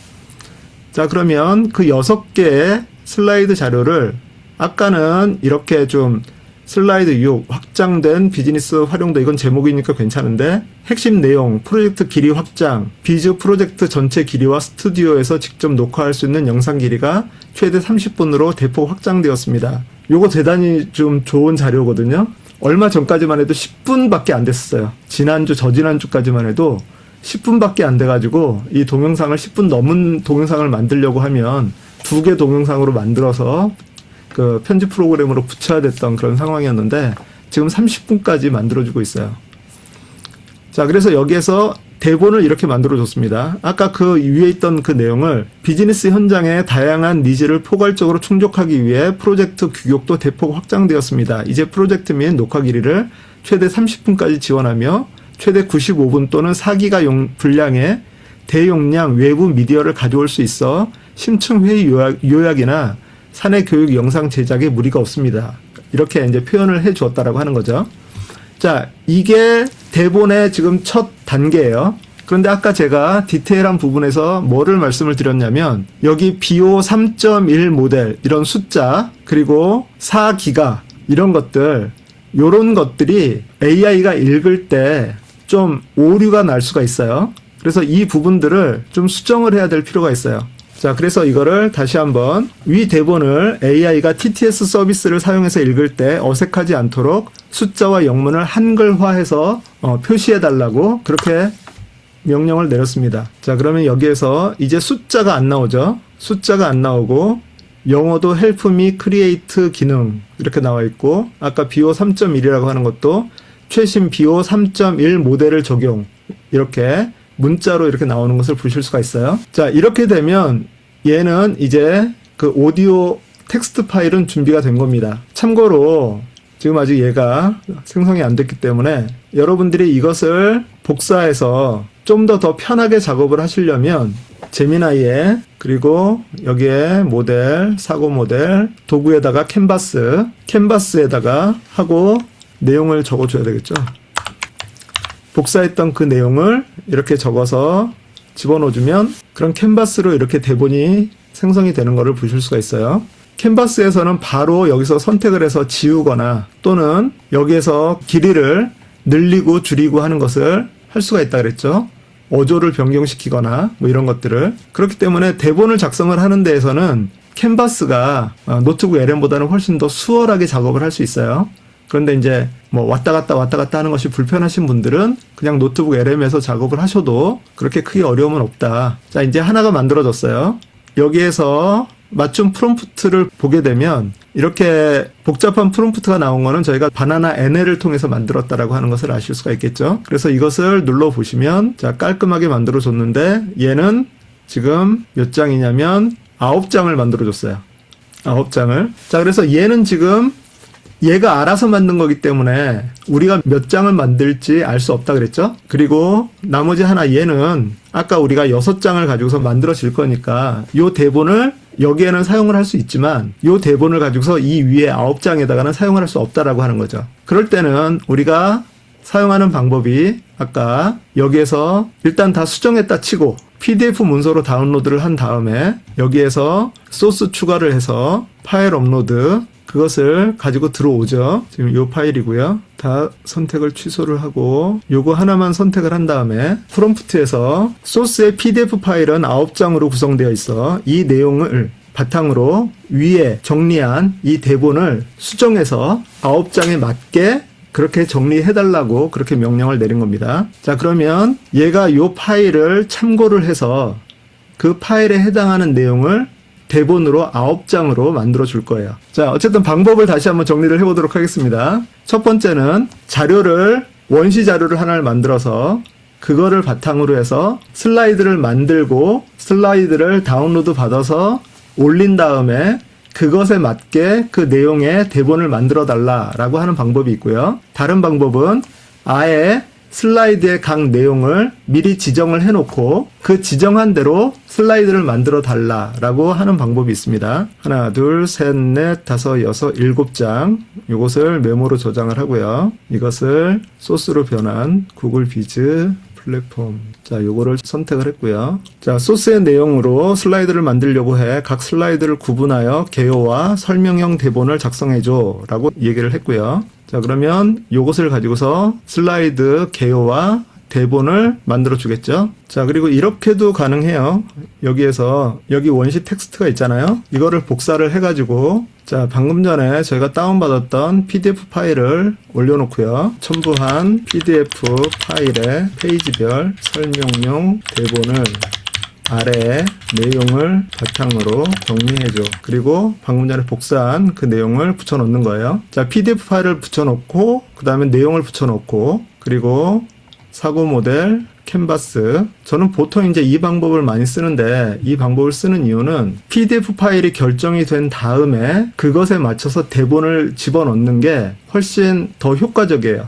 A: 자, 그러면 그 6개의 슬라이드 자료를 아까는 이렇게 좀 슬라이드 6 확장된 비즈니스 활용도 이건 제목이니까 괜찮은데 핵심 내용, 프로젝트 길이 확장, 비즈 프로젝트 전체 길이와 스튜디오에서 직접 녹화할 수 있는 영상 길이가 최대 30분으로 대폭 확장되었습니다. 요거 대단히 좀 좋은 자료거든요. 얼마 전까지만 해도 10분밖에 안 됐어요. 지난주, 저지난주까지만 해도 10분밖에 안 돼가지고 이 동영상을 10분 넘은 동영상을 만들려고 하면 2개 동영상으로 만들어서 그 편집 프로그램으로 붙여야 됐던 그런 상황이었는데 지금 30분까지 만들어주고 있어요. 자, 그래서 여기에서 대본을 이렇게 만들어줬습니다. 아까 그 위에 있던 그 내용을 비즈니스 현장의 다양한 니즈를 포괄적으로 충족하기 위해 프로젝트 규격도 대폭 확장되었습니다. 이제 프로젝트 및 녹화 길이를 최대 30분까지 지원하며 최대 95분 또는 4기가 분량의 대용량 외부 미디어를 가져올 수 있어 심층 회의 요약이나 사내 교육 영상 제작에 무리가 없습니다. 이렇게 이제 표현을 해 주었다라고 하는 거죠. 자, 이게 대본의 지금 첫 단계예요. 그런데 아까 제가 디테일한 부분에서 뭐를 말씀을 드렸냐면 여기 BO 3.1 모델 이런 숫자 그리고 4기가 이런 것들 요런 것들이 AI가 읽을 때 좀 오류가 날 수가 있어요. 그래서 이 부분들을 좀 수정을 해야 될 필요가 있어요. 자, 그래서 이거를 다시 한번 위 대본을 AI가 TTS 서비스를 사용해서 읽을 때 어색하지 않도록 숫자와 영문을 한글화해서 표시해 달라고 그렇게 명령을 내렸습니다. 자, 그러면 여기에서 이제 숫자가 안 나오죠. 숫자가 안 나오고 영어도 help me create 기능 이렇게 나와 있고 아까 BO 3.1이라고 하는 것도 최신 BO 3.1 모델을 적용 이렇게 문자로 이렇게 나오는 것을 보실 수가 있어요. 자, 이렇게 되면 얘는 이제 그 오디오 텍스트 파일은 준비가 된 겁니다. 참고로 지금 아직 얘가 생성이 안 됐기 때문에 여러분들이 이것을 복사해서 좀 더 편하게 작업을 하시려면 제미나이에 그리고 여기에 모델, 사고 모델, 도구에다가 캔버스에다가 하고 내용을 적어줘야 되겠죠. 복사했던 그 내용을 이렇게 적어서 집어넣어주면 그런 캔버스로 이렇게 대본이 생성이 되는 것을 보실 수가 있어요. 캔버스에서는 바로 여기서 선택을 해서 지우거나 또는 여기에서 길이를 늘리고 줄이고 하는 것을 할 수가 있다 그랬죠. 어조를 변경시키거나 뭐 이런 것들을. 그렇기 때문에 대본을 작성을 하는 데에서는 캔버스가 노트북 LM보다는 훨씬 더 수월하게 작업을 할 수 있어요. 그런데 이제 뭐 왔다 갔다 하는 것이 불편하신 분들은 그냥 노트북 LM에서 작업을 하셔도 그렇게 크게 어려움은 없다. 자, 이제 하나가 만들어졌어요. 여기에서 맞춤 프롬프트를 보게 되면 이렇게 복잡한 프롬프트가 나온 거는 저희가 바나나 NL을 통해서 만들었다라고 하는 것을 아실 수가 있겠죠. 그래서 이것을 눌러보시면 자, 깔끔하게 만들어줬는데 얘는 지금 몇 장이냐면 9장을 만들어줬어요. 9장을. 자, 그래서 얘는 지금 얘가 알아서 만든 거기 때문에 우리가 몇 장을 만들지 알 수 없다 그랬죠? 그리고 나머지 하나 얘는 아까 우리가 6장을 가지고서 만들어질 거니까 요 대본을 여기에는 사용을 할 수 있지만 요 대본을 가지고서 이 위에 9장에다가는 사용을 할 수 없다라고 하는 거죠. 그럴 때는 우리가 사용하는 방법이 아까 여기에서 일단 다 수정했다 치고 PDF 문서로 다운로드를 한 다음에 여기에서 소스 추가를 해서 파일 업로드 그것을 가지고 들어오죠. 지금 이 파일이고요. 다 선택을 취소를 하고 요거 하나만 선택을 한 다음에 프롬프트에서 소스의 PDF 파일은 9장으로 구성되어 있어 이 내용을 바탕으로 위에 정리한 이 대본을 수정해서 9장에 맞게 그렇게 정리해달라고 그렇게 명령을 내린 겁니다. 자, 그러면 얘가 요 파일을 참고를 해서 그 파일에 해당하는 내용을 대본으로 9장으로 만들어 줄 거예요. 자, 어쨌든 방법을 다시 한번 정리를 해보도록 하겠습니다. 첫 번째는 원시 자료를 하나를 만들어서 그거를 바탕으로 해서 슬라이드를 만들고 슬라이드를 다운로드 받아서 올린 다음에 그것에 맞게 그 내용의 대본을 만들어 달라라고 하는 방법이 있고요. 다른 방법은 아예 슬라이드의 각 내용을 미리 지정을 해놓고 그 지정한 대로 슬라이드를 만들어 달라라고 하는 방법이 있습니다. 하나, 둘, 셋, 넷, 다섯, 여섯, 7장. 이것을 메모로 저장을 하고요. 이것을 소스로 변한 구글 비즈 플랫폼. 자, 요거를 선택을 했고요. 자, 소스의 내용으로 슬라이드를 만들려고 해 각 슬라이드를 구분하여 개요와 설명형 대본을 작성해줘 라고 얘기를 했고요. 자, 그러면 요것을 가지고서 슬라이드 개요와 대본을 만들어 주겠죠. 자, 그리고 이렇게도 가능해요. 여기에서 여기 원시 텍스트가 있잖아요. 이거를 복사를 해가지고 자, 방금 전에 저희가 다운받았던 PDF 파일을 올려놓고요. 첨부한 PDF 파일에 페이지별 설명용 대본을 아래에 내용을 바탕으로 정리해줘. 그리고 방금 전에 복사한 그 내용을 붙여놓는 거예요. 자, PDF 파일을 붙여놓고 그 다음에 내용을 붙여놓고 그리고 사고 모델 캔버스. 저는 보통 이제 이 방법을 많이 쓰는데 이 방법을 쓰는 이유는 PDF 파일이 결정이 된 다음에 그것에 맞춰서 대본을 집어넣는 게 훨씬 더 효과적이에요.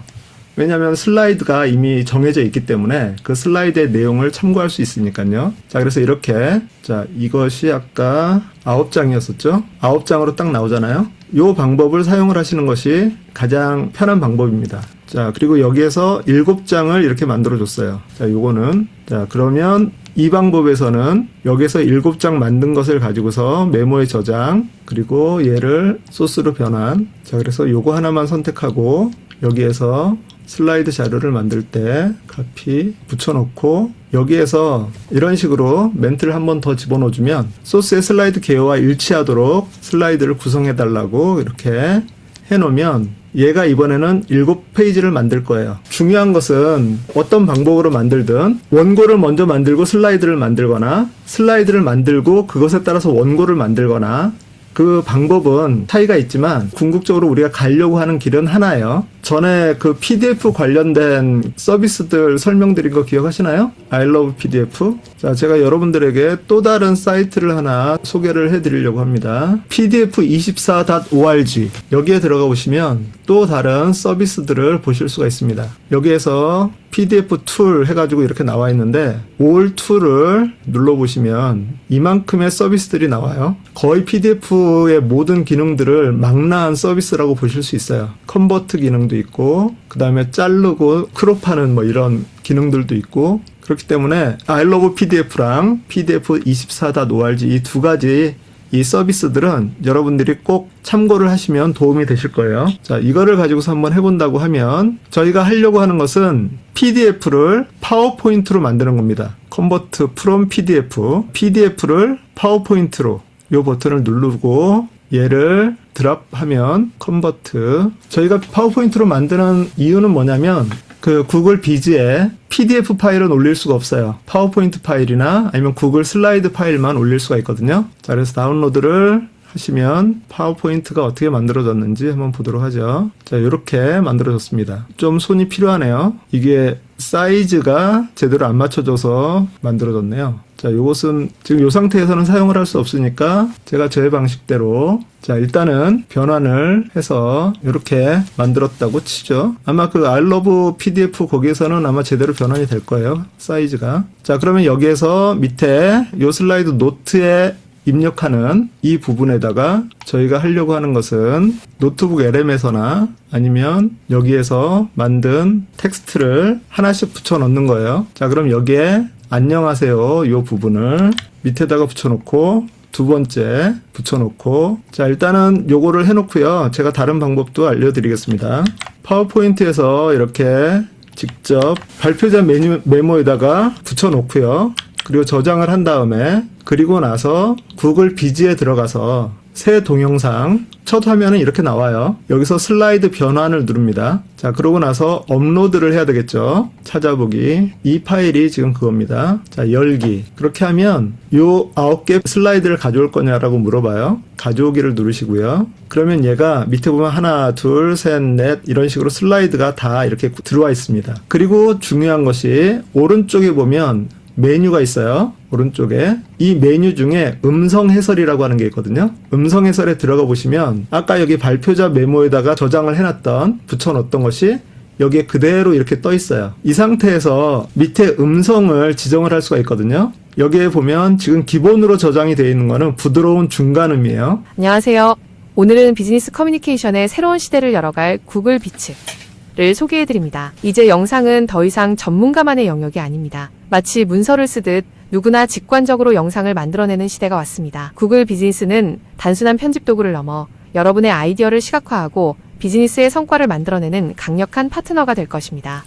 A: 왜냐하면 슬라이드가 이미 정해져 있기 때문에 그 슬라이드의 내용을 참고할 수 있으니까요. 자, 그래서 이렇게 자, 이것이 아까 9장이었었죠. 9장으로 딱 나오잖아요. 이 방법을 사용을 하시는 것이 가장 편한 방법입니다. 자, 그리고 여기에서 7장을 이렇게 만들어 줬어요. 자, 요거는 자, 그러면 이 방법에서는 여기서 7장 만든 것을 가지고서 메모에 저장, 그리고 얘를 소스로 변환. 자, 그래서 요거 하나만 선택하고 여기에서 슬라이드 자료를 만들 때 카피 붙여놓고 여기에서 이런 식으로 멘트를 한 번 더 집어넣어주면 소스의 슬라이드 개요와 일치하도록 슬라이드를 구성해달라고 이렇게 해놓으면 얘가 이번에는 7페이지를 만들 거예요. 중요한 것은 어떤 방법으로 만들든 원고를 먼저 만들고 슬라이드를 만들거나 슬라이드를 만들고 그것에 따라서 원고를 만들거나 그 방법은 차이가 있지만 궁극적으로 우리가 가려고 하는 길은 하나예요. 전에 그 PDF 관련된 서비스들 설명드린 거 기억하시나요? I love PDF. 자, 제가 여러분들에게 또 다른 사이트를 하나 소개를 해드리려고 합니다. pdf24.org. 여기에 들어가 보시면 또 다른 서비스들을 보실 수가 있습니다. 여기에서 PDF 툴 해가지고 이렇게 나와 있는데 All 툴을 눌러보시면 이만큼의 서비스들이 나와요. 거의 PDF의 모든 기능들을 망라한 서비스라고 보실 수 있어요. 컨버트 기능도 있고 그 다음에 자르고 크롭하는 뭐 이런 기능들도 있고 그렇기 때문에 I love PDF랑 pdf24.org 이 두 가지 이 서비스들은 여러분들이 꼭 참고를 하시면 도움이 되실 거예요. 자, 이거를 가지고서 한번 해본다고 하면 저희가 하려고 하는 것은 PDF를 파워포인트로 만드는 겁니다. Convert from PDF, PDF를 파워포인트로 이 버튼을 누르고 얘를 드랍하면 컨버트. 저희가 파워포인트로 만드는 이유는 뭐냐면 그 구글 비즈에 PDF 파일은 올릴 수가 없어요. 파워포인트 파일이나 아니면 구글 슬라이드 파일만 올릴 수가 있거든요. 자, 그래서 다운로드를 하시면 파워포인트가 어떻게 만들어졌는지 한번 보도록 하죠. 자, 이렇게 만들어졌습니다. 좀 손이 필요하네요. 이게 사이즈가 제대로 안 맞춰져서 만들어졌네요. 자, 요것은 지금 요 상태에서는 사용을 할 수 없으니까 제가 제 방식대로 자, 일단은 변환을 해서 이렇게 만들었다고 치죠. 아마 그 I love PDF 거기에서는 아마 제대로 변환이 될 거예요. 사이즈가. 자, 그러면 여기에서 밑에 요 슬라이드 노트에 입력하는 이 부분에다가 저희가 하려고 하는 것은 노트북 LM에서나 아니면 여기에서 만든 텍스트를 하나씩 붙여 넣는 거예요. 자, 그럼 여기에 안녕하세요 이 부분을 밑에다가 붙여놓고 두 번째 붙여놓고 자, 일단은 요거를 해놓고요. 제가 다른 방법도 알려드리겠습니다. 파워포인트에서 이렇게 직접 발표자 메모에다가 붙여놓고요. 그리고 저장을 한 다음에 그리고 나서 구글 비즈에 들어가서 새 동영상 첫 화면은 이렇게 나와요. 여기서 슬라이드 변환을 누릅니다. 자, 그러고 나서 업로드를 해야 되겠죠. 찾아보기. 이 파일이 지금 그겁니다. 자, 열기. 그렇게 하면 요 9개 슬라이드를 가져올 거냐라고 물어봐요. 가져오기를 누르시고요. 그러면 얘가 밑에 보면 하나, 둘, 셋, 넷 이런 식으로 슬라이드가 다 이렇게 들어와 있습니다. 그리고 중요한 것이 오른쪽에 보면 메뉴가 있어요. 오른쪽에. 이 메뉴 중에 음성 해설이라고 하는 게 있거든요. 음성 해설에 들어가 보시면 아까 여기 발표자 메모에다가 저장을 해놨던, 붙여놓았던 것이 여기에 그대로 이렇게 떠 있어요. 이 상태에서 밑에 음성을 지정을 할 수가 있거든요. 여기에 보면 지금 기본으로 저장이 되어 있는 거는 부드러운 중간음이에요.
B: 안녕하세요. 오늘은 비즈니스 커뮤니케이션의 새로운 시대를 열어갈 구글 비츠를 소개해드립니다. 이제 영상은 더 이상 전문가만의 영역이 아닙니다. 마치 문서를 쓰듯 누구나 직관적으로 영상을 만들어내는 시대가 왔습니다. 구글 비즈니스는 단순한 편집 도구를 넘어 여러분의 아이디어를 시각화하고 비즈니스의 성과를 만들어내는 강력한 파트너가 될 것입니다.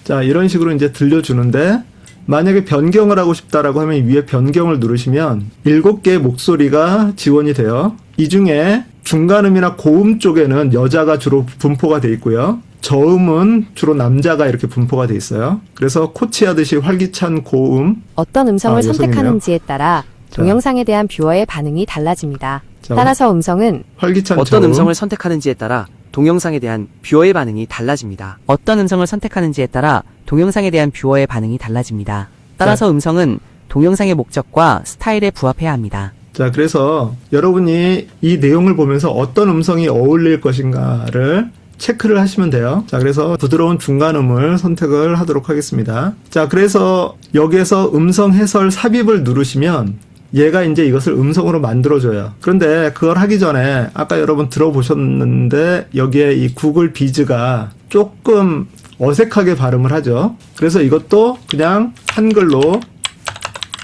A: 자, 이런 식으로 이제 들려주는데, 만약에 변경을 하고 싶다라고 하면 위에 변경을 누르시면 7개의 목소리가 지원이 돼요. 이 중에 중간음이나 고음 쪽에는 여자가 주로 분포가 돼 있고요. 저음은 주로 남자가 이렇게 분포가 돼 있어요. 그래서 코치하듯이 활기찬 고음.
C: 어떤 음성을
A: 여성이네요.
C: 선택하는지에 따라
A: 자.
C: 동영상에 대한 뷰어의 반응이 달라집니다.
A: 자,
C: 따라서 음성은
A: 활기찬
D: 어떤
A: 저음.
D: 음성을 선택하는지에 따라 동영상에 대한 뷰어의 반응이 달라집니다.
E: 어떤 음성을 선택하는지에 따라 동영상에 대한 뷰어의 반응이 달라집니다. 따라서 음성은 동영상의 목적과 스타일에 부합해야 합니다.
A: 자, 그래서 여러분이 이 내용을 보면서 어떤 음성이 어울릴 것인가를 체크를 하시면 돼요. 자, 그래서 부드러운 중간음을 선택을 하도록 하겠습니다. 자, 그래서 여기에서 음성 해설 삽입을 누르시면 얘가 이제 이것을 음성으로 만들어줘요. 그런데 그걸 하기 전에 아까 여러분 들어보셨는데 여기에 이 구글 비즈가 조금 어색하게 발음을 하죠. 그래서 이것도 그냥 한글로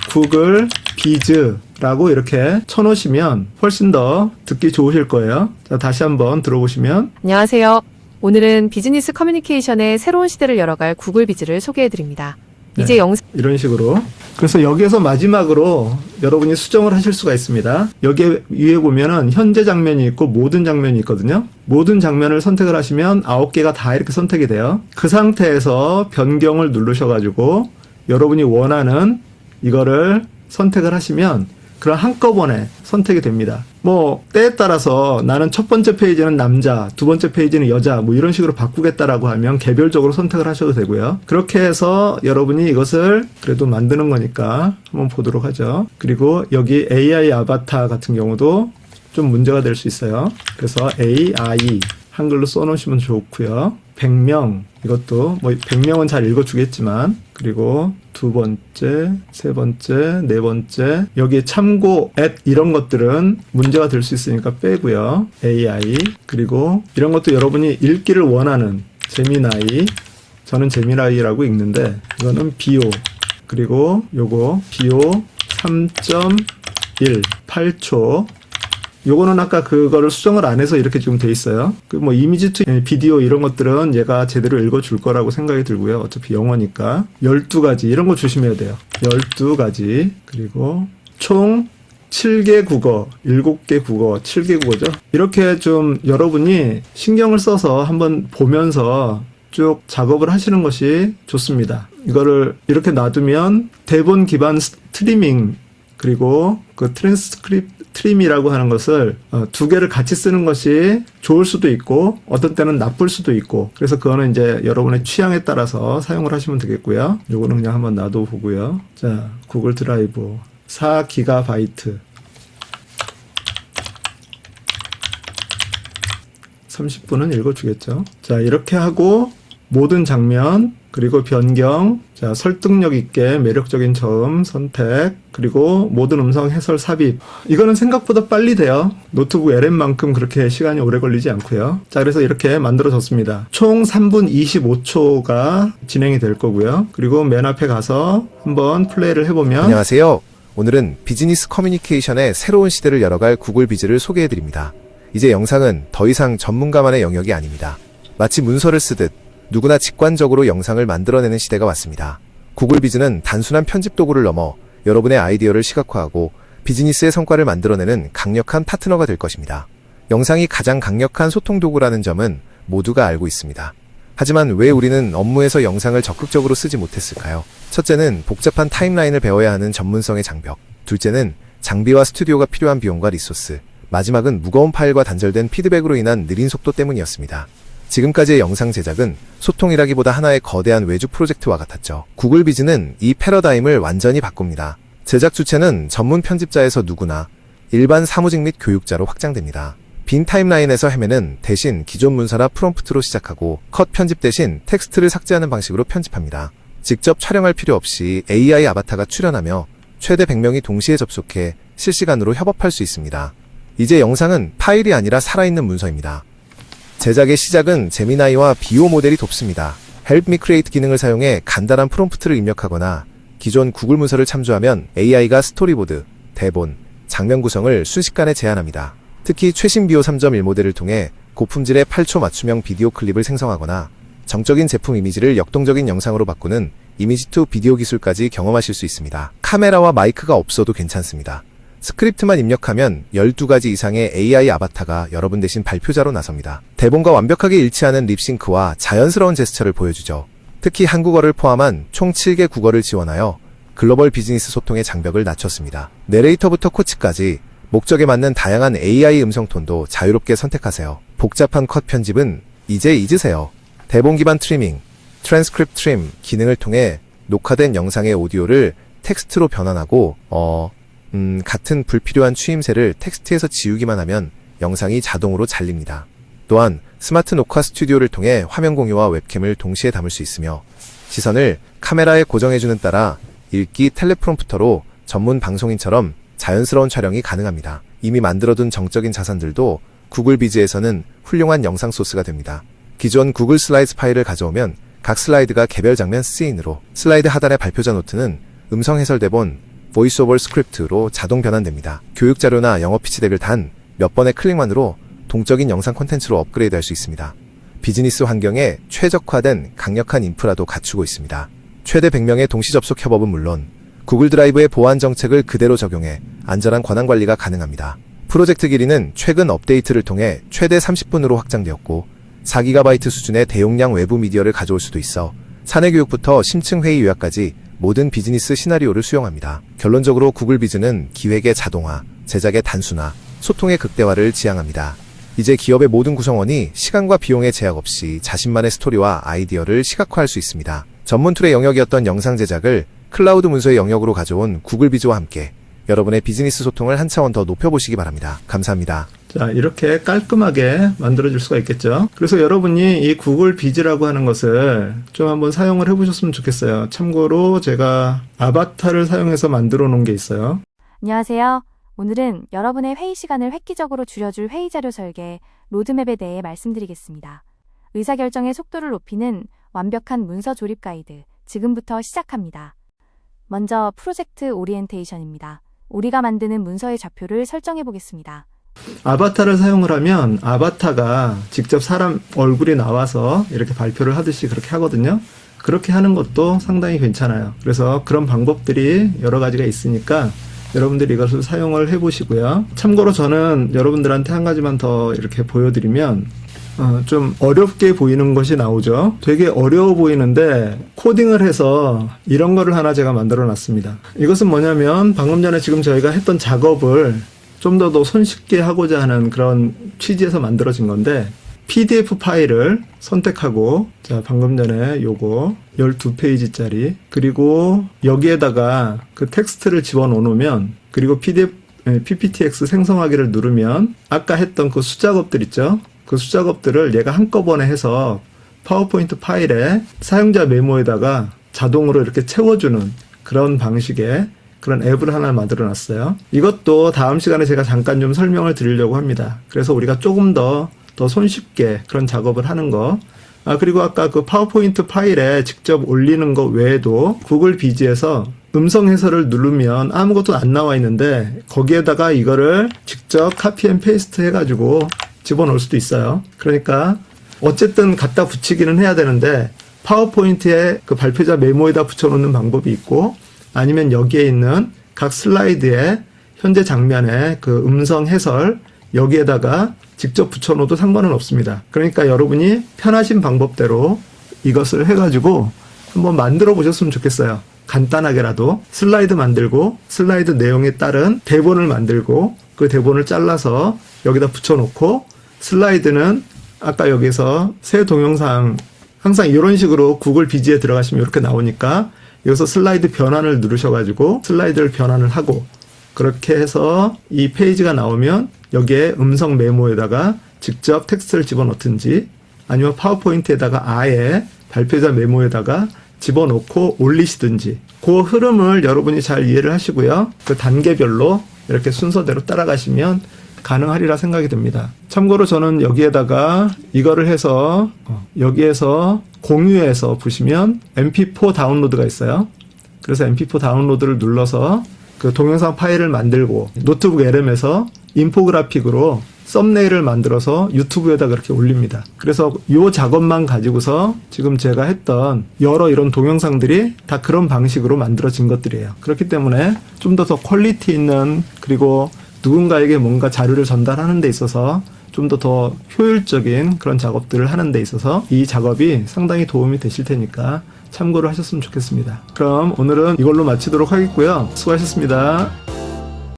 A: 구글 비즈라고 이렇게 쳐놓으시면 훨씬 더 듣기 좋으실 거예요. 자, 다시 한번 들어보시면
B: 안녕하세요. 오늘은 비즈니스 커뮤니케이션의 새로운 시대를 열어갈 구글 비즈를 소개해드립니다. 이제
A: 네.
B: 영상
A: 이런 식으로. 그래서 여기에서 마지막으로 여러분이 수정을 하실 수가 있습니다. 여기 위에 보면은 현재 장면이 있고 모든 장면이 있거든요. 모든 장면을 선택을 하시면 9개가 다 이렇게 선택이 돼요. 그 상태에서 변경을 누르셔가지고 여러분이 원하는 이거를 선택을 하시면 그럼 한꺼번에 선택이 됩니다. 뭐 때에 따라서 나는 첫 번째 페이지는 남자, 두 번째 페이지는 여자, 뭐 이런 식으로 바꾸겠다라고 하면 개별적으로 선택을 하셔도 되고요. 그렇게 해서 여러분이 이것을 그래도 만드는 거니까 한번 보도록 하죠. 그리고 여기 AI 아바타 같은 경우도 좀 문제가 될 수 있어요. 그래서 AI 한글로 써놓으시면 좋고요. 100명, 이것도 뭐 100명은 잘 읽어주겠지만, 그리고 두 번째, 세 번째, 네 번째, 여기 참고 앱 이런 것들은 문제가 될 수 있으니까 빼고요. AI, 그리고 이런 것도 여러분이 읽기를 원하는 제미나이, 저는 제미나이라고 읽는데 이거는 비오, 그리고 요거 비오 3.1 8초. 요거는 아까 그거를 수정을 안 해서 이렇게 지금 돼 있어요. 그 뭐 이미지 투 비디오 이런 것들은 얘가 제대로 읽어줄 거라고 생각이 들고요. 어차피 영어니까. 12가지 이런 거 조심해야 돼요. 12가지. 그리고 총 7개 국어, 7개 국어, 7개 국어죠. 이렇게 좀 여러분이 신경을 써서 한번 보면서 쭉 작업을 하시는 것이 좋습니다. 이거를 이렇게 놔두면 대본 기반 스트리밍, 그리고 그 트림이라고 하는 것을 2개를 같이 쓰는 것이 좋을 수도 있고 어떤 때는 나쁠 수도 있고, 그래서 그거는 이제 여러분의 취향에 따라서 사용을 하시면 되겠고요. 요거는 그냥 한번 놔둬 보고요. 자, 구글 드라이브 4GB 30분은 읽어주겠죠. 자, 이렇게 하고 모든 장면, 그리고 변경, 자, 설득력 있게 매력적인 저음 선택, 그리고 모든 음성 해설 삽입. 이거는 생각보다 빨리 돼요. 노트북 LM만큼 그렇게 시간이 오래 걸리지 않고요. 자, 그래서 이렇게 만들어졌습니다. 총 3분 25초가 진행이 될 거고요. 그리고 맨 앞에 가서 한번 플레이를 해보면,
F: 안녕하세요. 오늘은 비즈니스 커뮤니케이션의 새로운 시대를 열어갈 구글 비즈를 소개해드립니다. 이제 영상은 더 이상 전문가만의 영역이 아닙니다. 마치 문서를 쓰듯 누구나 직관적으로 영상을 만들어내는 시대가 왔습니다. 구글 비즈는 단순한 편집 도구를 넘어 여러분의 아이디어를 시각화하고 비즈니스의 성과를 만들어내는 강력한 파트너가 될 것입니다. 영상이 가장 강력한 소통 도구라는 점은 모두가 알고 있습니다. 하지만 왜 우리는 업무에서 영상을 적극적으로 쓰지 못했을까요? 첫째는 복잡한 타임라인을 배워야 하는 전문성의 장벽, 둘째는 장비와 스튜디오가 필요한 비용과 리소스, 마지막은 무거운 파일과 단절된 피드백으로 인한 느린 속도 때문이었습니다. 지금까지의 영상 제작은 소통이라기보다 하나의 거대한 외주 프로젝트와 같았죠. 구글 비즈는 이 패러다임을 완전히 바꿉니다. 제작 주체는 전문 편집자에서 누구나 일반 사무직 및 교육자로 확장됩니다. 빈 타임라인에서 헤매는 대신 기존 문서라 프롬프트로 시작하고 컷 편집 대신 텍스트를 삭제하는 방식으로 편집합니다. 직접 촬영할 필요 없이 AI 아바타가 출연하며 최대 100명이 동시에 접속해 실시간으로 협업할 수 있습니다. 이제 영상은 파일이 아니라 살아있는 문서입니다. 제작의 시작은 제미나이와 비오 모델이 돕습니다. Help me create 기능을 사용해 간단한 프롬프트를 입력하거나 기존 구글 문서를 참조하면 AI가 스토리보드, 대본, 장면 구성을 순식간에 제안합니다. 특히 최신 비오 3.1 모델을 통해 고품질의 8초 맞춤형 비디오 클립을 생성하거나 정적인 제품 이미지를 역동적인 영상으로 바꾸는 이미지 투 비디오 기술까지 경험하실 수 있습니다. 카메라와 마이크가 없어도 괜찮습니다. 스크립트만 입력하면 12가지 이상의 AI 아바타가 여러분 대신 발표자로 나섭니다. 대본과 완벽하게 일치하는 립싱크와 자연스러운 제스처를 보여주죠. 특히 한국어를 포함한 총 7개 국어를 지원하여 글로벌 비즈니스 소통의 장벽을 낮췄습니다. 내레이터부터 코치까지 목적에 맞는 다양한 AI 음성톤도 자유롭게 선택하세요. 복잡한 컷 편집은 이제 잊으세요. 대본 기반 트리밍, 트랜스크립트 트림 기능을 통해 녹화된 영상의 오디오를 텍스트로 변환하고 같은 불필요한 추임새를 텍스트에서 지우기만 하면 영상이 자동으로 잘립니다. 또한 스마트 녹화 스튜디오를 통해 화면 공유와 웹캠을 동시에 담을 수 있으며 시선을 카메라에 고정해주는 따라 읽기 텔레프롬프터로 전문 방송인처럼 자연스러운 촬영이 가능합니다. 이미 만들어둔 정적인 자산들도 구글 비즈에서는 훌륭한 영상 소스가 됩니다. 기존 구글 슬라이드 파일을 가져오면 각 슬라이드가 개별 장면 시인으로, 슬라이드 하단의 발표자 노트는 음성 해설 대본, 보이스 오버 스크립트로 자동 변환됩니다. 교육 자료나 영어 피치 덱을 단 몇 번의 클릭만으로 동적인 영상 콘텐츠로 업그레이드할 수 있습니다. 비즈니스 환경에 최적화된 강력한 인프라도 갖추고 있습니다. 최대 100명의 동시 접속 협업은 물론 구글 드라이브의 보안 정책을 그대로 적용해 안전한 권한 관리가 가능합니다. 프로젝트 길이는 최근 업데이트를 통해 최대 30분으로 확장되었고 4GB 수준의 대용량 외부 미디어를 가져올 수도 있어 사내 교육부터 심층 회의 요약까지 모든 비즈니스 시나리오를 수용합니다. 결론적으로 구글 비즈는 기획의 자동화, 제작의 단순화, 소통의 극대화를 지향합니다. 이제 기업의 모든 구성원이 시간과 비용의 제약 없이 자신만의 스토리와 아이디어를 시각화할 수 있습니다. 전문 툴의 영역이었던 영상 제작을 클라우드 문서의 영역으로 가져온 구글 비즈와 함께 여러분의 비즈니스 소통을 한 차원 더 높여보시기 바랍니다. 감사합니다.
A: 자, 이렇게 깔끔하게 만들어줄 수가 있겠죠. 그래서 여러분이 이 구글 비즈라고 하는 것을 좀 한번 사용을 해보셨으면 좋겠어요. 참고로 제가 아바타를 사용해서 만들어 놓은 게 있어요.
G: 안녕하세요. 오늘은 여러분의 회의 시간을 획기적으로 줄여줄 회의 자료 설계, 로드맵에 대해 말씀드리겠습니다. 의사결정의 속도를 높이는 완벽한 문서 조립 가이드, 지금부터 시작합니다. 먼저 프로젝트 오리엔테이션입니다. 우리가 만드는 문서의 좌표를 설정해 보겠습니다.
A: 아바타를 사용을 하면 아바타가 직접 사람 얼굴이 나와서 이렇게 발표를 하듯이 그렇게 하거든요. 그렇게 하는 것도 상당히 괜찮아요. 그래서 그런 방법들이 여러 가지가 있으니까 여러분들이 이것을 사용을 해보시고요. 참고로 저는 여러분들한테 한 가지만 더 이렇게 보여드리면 좀 어렵게 보이는 것이 나오죠. 되게 어려워 보이는데 코딩을 해서 이런 거를 하나 제가 만들어 놨습니다. 이것은 뭐냐면 방금 전에 지금 저희가 했던 작업을 좀 더 손쉽게 하고자 하는 그런 취지에서 만들어진 건데 PDF 파일을 선택하고 자 방금 전에 요거 12페이지짜리 그리고 여기에다가 그 텍스트를 집어넣으면 그리고 PPTX 생성하기를 누르면 아까 했던 그 수작업들 있죠? 그 수작업들을 얘가 한꺼번에 해서 파워포인트 파일에 사용자 메모에다가 자동으로 이렇게 채워주는 그런 방식의 그런 앱을 하나 만들어 놨어요. 이것도 다음 시간에 제가 잠깐 좀 설명을 드리려고 합니다. 그래서 우리가 조금 더 손쉽게 그런 작업을 하는 거. 그리고 아까 그 파워포인트 파일에 직접 올리는 거 외에도 구글 비즈에서 음성 해설을 누르면 아무것도 안 나와 있는데 거기에다가 이거를 직접 카피 앤 페이스트 해가지고 집어넣을 수도 있어요. 그러니까 어쨌든 갖다 붙이기는 해야 되는데 파워포인트에 그 발표자 메모에다 붙여놓는 방법이 있고 아니면 여기에 있는 각 슬라이드에 현재 장면의 그 음성 해설 여기에다가 직접 붙여놓어도 상관은 없습니다. 그러니까 여러분이 편하신 방법대로 이것을 해가지고 한번 만들어 보셨으면 좋겠어요. 간단하게라도 슬라이드 만들고 슬라이드 내용에 따른 대본을 만들고 그 대본을 잘라서 여기다 붙여놓고 슬라이드는 아까 여기서 새 동영상 항상 이런 식으로 구글 비지에 들어가시면 이렇게 나오니까 여기서 슬라이드 변환을 누르셔가지고 슬라이드를 변환을 하고 그렇게 해서 이 페이지가 나오면 여기에 음성 메모에다가 직접 텍스트를 집어넣든지 아니면 파워포인트에다가 아예 발표자 메모에다가 집어넣고 올리시든지 그 흐름을 여러분이 잘 이해를 하시고요. 그 단계별로 이렇게 순서대로 따라가시면 가능하리라 생각이 듭니다. 참고로 저는 여기에다가 이거를 해서 여기에서 공유해서 보시면 mp4 다운로드가 있어요. 그래서 mp4 다운로드를 눌러서 그 동영상 파일을 만들고 노트북 LM에서 인포그래픽으로 썸네일을 만들어서 유튜브에다 그렇게 올립니다. 그래서 이 작업만 가지고서 지금 제가 했던 여러 이런 동영상들이 다 그런 방식으로 만들어진 것들이에요. 그렇기 때문에 좀 더 퀄리티 있는 그리고 누군가에게 뭔가 자료를 전달하는 데 있어서 좀 더 효율적인 그런 작업들을 하는 데 있어서 이 작업이 상당히 도움이 되실 테니까 참고를 하셨으면 좋겠습니다. 그럼 오늘은 이걸로 마치도록 하겠고요. 수고하셨습니다.